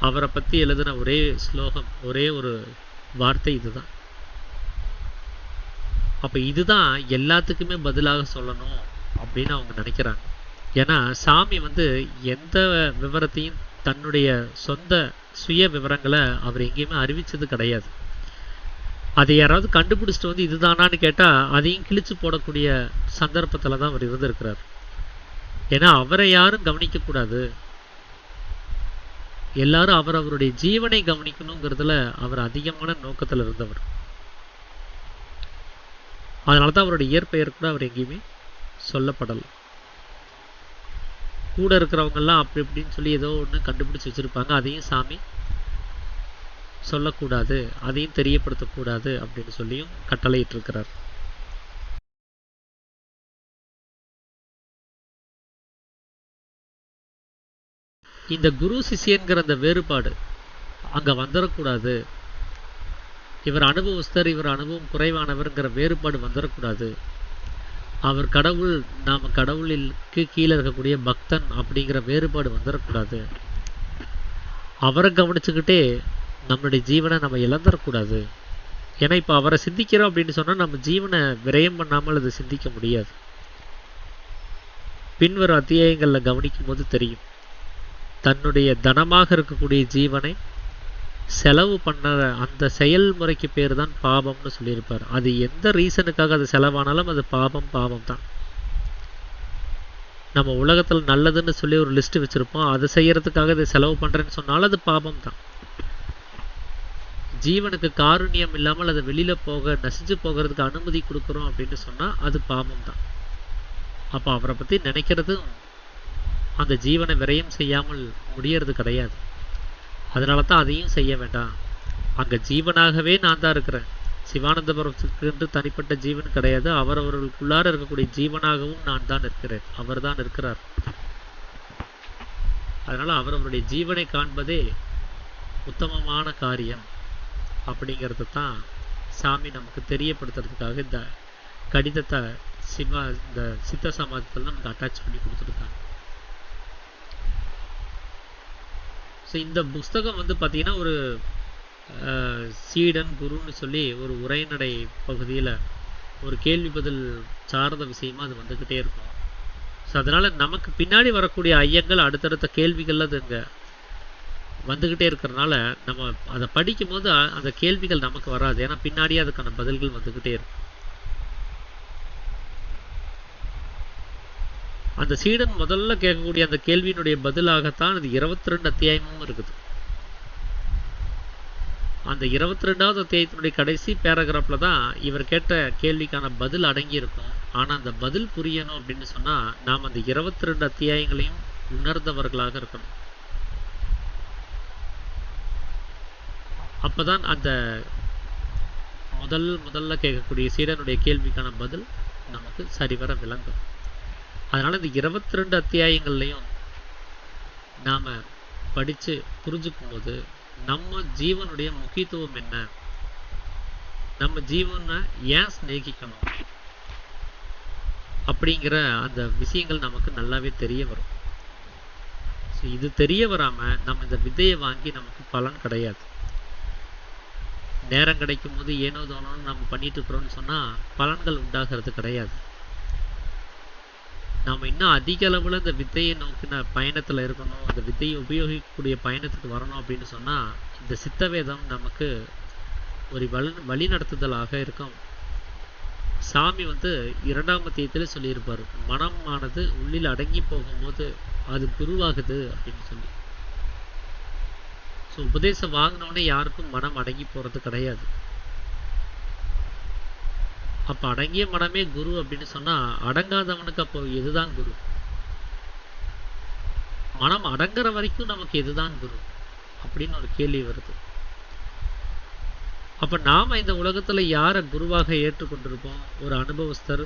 அவரை பற்றி எழுதின ஒரே ஸ்லோகம், ஒரே ஒரு வார்த்தை இதுதான். அப்போ இதுதான் எல்லாத்துக்குமே பதிலாக சொல்லணும் அப்படின்னு அவங்க நினைக்கிறாங்க. ஏன்னா சாமி வந்து எந்த விவரத்தையும் தன்னுடைய சொந்த சுய விவரங்களை அவர் எங்கேயுமே அறிவித்தது கிடையாது. அதை யாராவது கண்டுபிடிச்சிட்டு வந்து இதுதானான்னு கேட்டால் அதையும் கிழிச்சு போடக்கூடிய சந்தர்ப்பத்தில் தான் அவர் இருந்திருக்கிறார். ஏன்னா அவரை யாரும் கவனிக்கக்கூடாது, எல்லாரும் அவருடைய ஜீவனை கவனிக்கணுங்கிறதுல அவர் அதிகமான நோக்கத்தில் இருந்தவர். அதனால தான் அவருடைய இயற்பெயர் கூட அவர் எங்கேயுமே சொல்லப்படலை. கூட இருக்கிறவங்கெல்லாம் அப்படி இப்படின்னு சொல்லி ஏதோ ஒன்று கண்டுபிடிச்சி வச்சுருப்பாங்க, அதையும் சாமி சொல்லக்கூடாது, அதையும் தெரியப்படுத்தக்கூடாது அப்படின்னு சொல்லியும் கட்டளையிட்டு இருக்கிறார். இந்த குரு சிஷியன்கிற அந்த வேறுபாடு அங்கே வந்துடக்கூடாது, இவர் அனுபவஸ்தர் இவர் அனுபவம் குறைவானவர்ங்கிற வேறுபாடு வந்துடக்கூடாது, அவர் கடவுள் நாம் கடவுளுக்கு கீழே இருக்கக்கூடிய பக்தன் அப்படிங்கிற வேறுபாடு வந்துடக்கூடாது, அவரை கவனிச்சுக்கிட்டே நம்மளுடைய ஜீவனை நம்ம இழந்துடக்கூடாது. ஏன்னா இப்போ அவரை சிந்திக்கிறோம் அப்படின்னு சொன்னால் நம்ம ஜீவனை விரயம் பண்ணாமல் அதை சிந்திக்க முடியாது. பின்வரும் அத்தியாயங்களில் கவனிக்கும் போது தெரியும், தன்னுடைய தனமாக இருக்கக்கூடிய ஜீவனை செலவு பண்ண அந்த செயல்முறைக்கு பேர் தான் பாபம்னு சொல்லியிருப்பார். அது எந்த ரீசனுக்காக அது செலவானாலும் அது பாபம் தான். நம்ம உலகத்தில் நல்லதுன்னு சொல்லி ஒரு லிஸ்ட் வச்சுருப்போம், அதை செய்யறதுக்காக இதை செலவு பண்ணுறேன்னு சொன்னாலும் அது பாபம் தான். ஜீவனுக்கு காருண்யம் இல்லாமல் அதை வெளியில் நசிஞ்சு போகிறதுக்கு அனுமதி கொடுக்குறோம் அப்படின்னு சொன்னால் அது பாபம் தான். அப்போ அவரை பற்றி நினைக்கிறதும் அந்த ஜீவனை விரயம் செய்யாமல் முடியறது கிடையாது. அதனால தான் அதையும் செய்ய வேண்டாம். அங்கே ஜீவனாகவே நான் தான் இருக்கிறேன், சிவானந்த பரமத்துக்கு என்று தனிப்பட்ட ஜீவன் கிடையாது, அவர்களுக்குள்ளார இருக்கக்கூடிய ஜீவனாகவும் நான் தான் இருக்கிறேன், அவர் தான் இருக்கிறார். அதனால் அவருடைய ஜீவனை காண்பதே உத்தமமான காரியம் அப்படிங்கிறது தான் சாமி நமக்கு தெரியப்படுத்துறதுக்காக இந்த கடிதத்தை இந்த சித்த சமாஜத்தில் நமக்கு அட்டாச் பண்ணி கொடுத்துருக்காங்க. ஸோ இந்த புஸ்தகம் வந்து பார்த்திங்கன்னா ஒரு சீடன் குருன்னு சொல்லி ஒரு உரைநடை பகுதியில் ஒரு கேள்வி பதில் சார்ந்த விஷயமா அது வந்துக்கிட்டே இருக்கும். ஸோ அதனால் நமக்கு பின்னாடி வரக்கூடிய ஐயங்கள் அடுத்தடுத்த கேள்விகள் அது இங்கே வந்துக்கிட்டே இருக்கிறதுனால நம்ம அதை படிக்கும்போது அந்த கேள்விகள் நமக்கு வராது, ஏன்னா பின்னாடியே அதுக்கான பதில்கள் வந்துக்கிட்டே இருக்கும். அந்த சீடன் முதல்ல கேட்கக்கூடிய அந்த கேள்வியினுடைய பதிலாகத்தான் அது 22 அத்தியாயமும் இருக்குது. அந்த 22வது அத்தியாயத்தினுடைய கடைசி பேராகிராஃபில் தான் இவர் கேட்ட கேள்விக்கான பதில் அடங்கியிருக்கும். ஆனால் அந்த பதில் புரியணும் அப்படின்னு சொன்னால் நாம் அந்த 22 அத்தியாயங்களையும் உணர்ந்தவர்களாக இருக்கணும். அப்போதான் அந்த முதல்ல கேட்கக்கூடிய சீடனுடைய கேள்விக்கான பதில் நமக்கு சரிவர விளங்கும். அதனால் இந்த 22 அத்தியாயங்கள்லையும் நாம் படித்து புரிஞ்சுக்கும் போது நம்ம ஜீவனுடைய முக்கியத்துவம் என்ன, நம்ம ஜீவனை ஏன் சிநேகிக்கணும் அப்படிங்கிற அந்த விஷயங்கள் நமக்கு நல்லாவே தெரிய வரும். ஸோ இது தெரிய வராமல் நம்ம இந்த விதையை வாங்கி நமக்கு பலன் கிடையாது. நேரம் கிடைக்கும் போது ஏனோ தானோன்னு நம்ம பண்ணிட்டு இருக்கிறோம்னு சொன்னால் பலன்கள் உண்டாகிறது கிடையாது. நாம் இன்னும் அதிக அளவில் இந்த வித்தையை நோக்கின பயணத்தில் இருக்கணும், அந்த வித்தையை உபயோகிக்கக்கூடிய பயணத்துக்கு வரணும் அப்படின்னு சொன்னால் இந்த சித்தவேதம் நமக்கு ஒரு வழி நடத்துதலாக இருக்கும். சாமி 2ஆம் அத்தியாயத்தில் சொல்லியிருப்பார், மனமானது உள்ளில் அடங்கி போகும்போது அது குருவாகுது அப்படின்னு சொல்லி. ஸோ உபதேசம் வாங்கினோடனே யாருக்கும் மனம் அடங்கி போகிறது கிடையாது. அப்போ அடங்கிய மனமே குரு அப்படின்னு சொன்னால் அடங்காதவனுக்கு அப்போ எதுதான் குரு? மனம் அடங்குற வரைக்கும் நமக்கு எதுதான் குரு அப்படின்னு ஒரு கேள்வி வருது. அப்போ நாம் இந்த உலகத்தில் யாரை குருவாக ஏற்றுக்கொண்டிருப்போம்? ஒரு அனுபவஸ்தர்,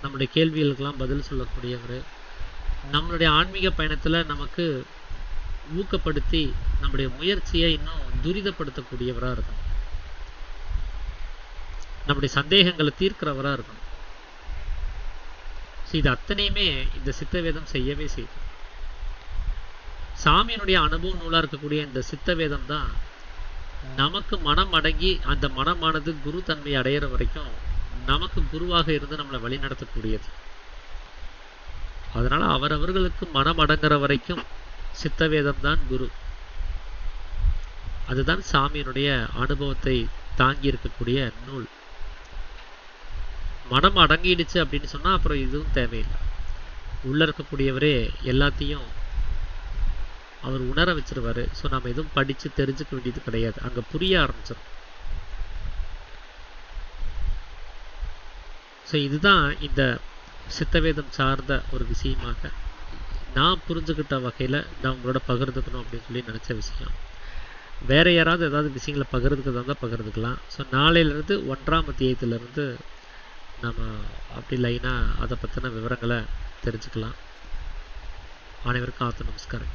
நம்முடைய கேள்விகளுக்கெல்லாம் பதில் சொல்லக்கூடியவர், நம்மளுடைய ஆன்மீக பயணத்தில் நமக்கு ஊக்கப்படுத்தி நம்முடைய முயற்சியை இன்னும் துரிதப்படுத்தக்கூடியவராக இருக்கணும், நம்முடைய சந்தேகங்களை தீர்க்கிறவராக இருக்கணும். இது அத்தனையுமே இந்த சித்தவேதம் செய்யவே செய்யுது. சாமியினுடைய அனுபவ நூலாக இருக்கக்கூடிய இந்த சித்தவேதம் தான் நமக்கு மனம் அடங்கி அந்த மனமானது குரு தன்மை அடையிற வரைக்கும் நமக்கு குருவாக இருந்து நம்மளை வழிநடத்தக்கூடியது. அதனால அவரவர்களுக்கு மனம் அடங்குற வரைக்கும் சித்தவேதம் தான் குரு. அதுதான் சாமியினுடைய அனுபவத்தை தாங்கி இருக்கக்கூடிய நூல். மனம் அடங்கிடுச்சு அப்படின்னு சொன்னா அப்புறம் இதுவும் தேவையில்லை. உள்ள இருக்கக்கூடியவரே எல்லாத்தையும் அவர் உணர வச்சிருவாரு. ஸோ நம்ம எதுவும் படிச்சு தெரிஞ்சுக்க வேண்டியது கிடையாது, அங்க புரிய ஆரம்பிச்சிடும். ஸோ இதுதான் இந்த சித்தவேதம் சார்ந்த ஒரு விஷயமாக நான் புரிஞ்சுக்கிட்ட வகையில் நான் உங்களோட பகிர்ந்துக்கணும் அப்படின்னு சொல்லி நினச்ச விஷயம். வேற யாராவது ஏதாவது விஷயங்களை பகிர்ந்துக்கிறதா இருந்தால் பகிர்ந்துக்கலாம். ஸோ நாளையிலேருந்து 1ஆம் அத்தியாயத்திலேருந்து நம்ம அப்படி லைனாக அதை பற்றின விவரங்களை தெரிஞ்சுக்கலாம். அனைவருக்கும் நமஸ்காரம்.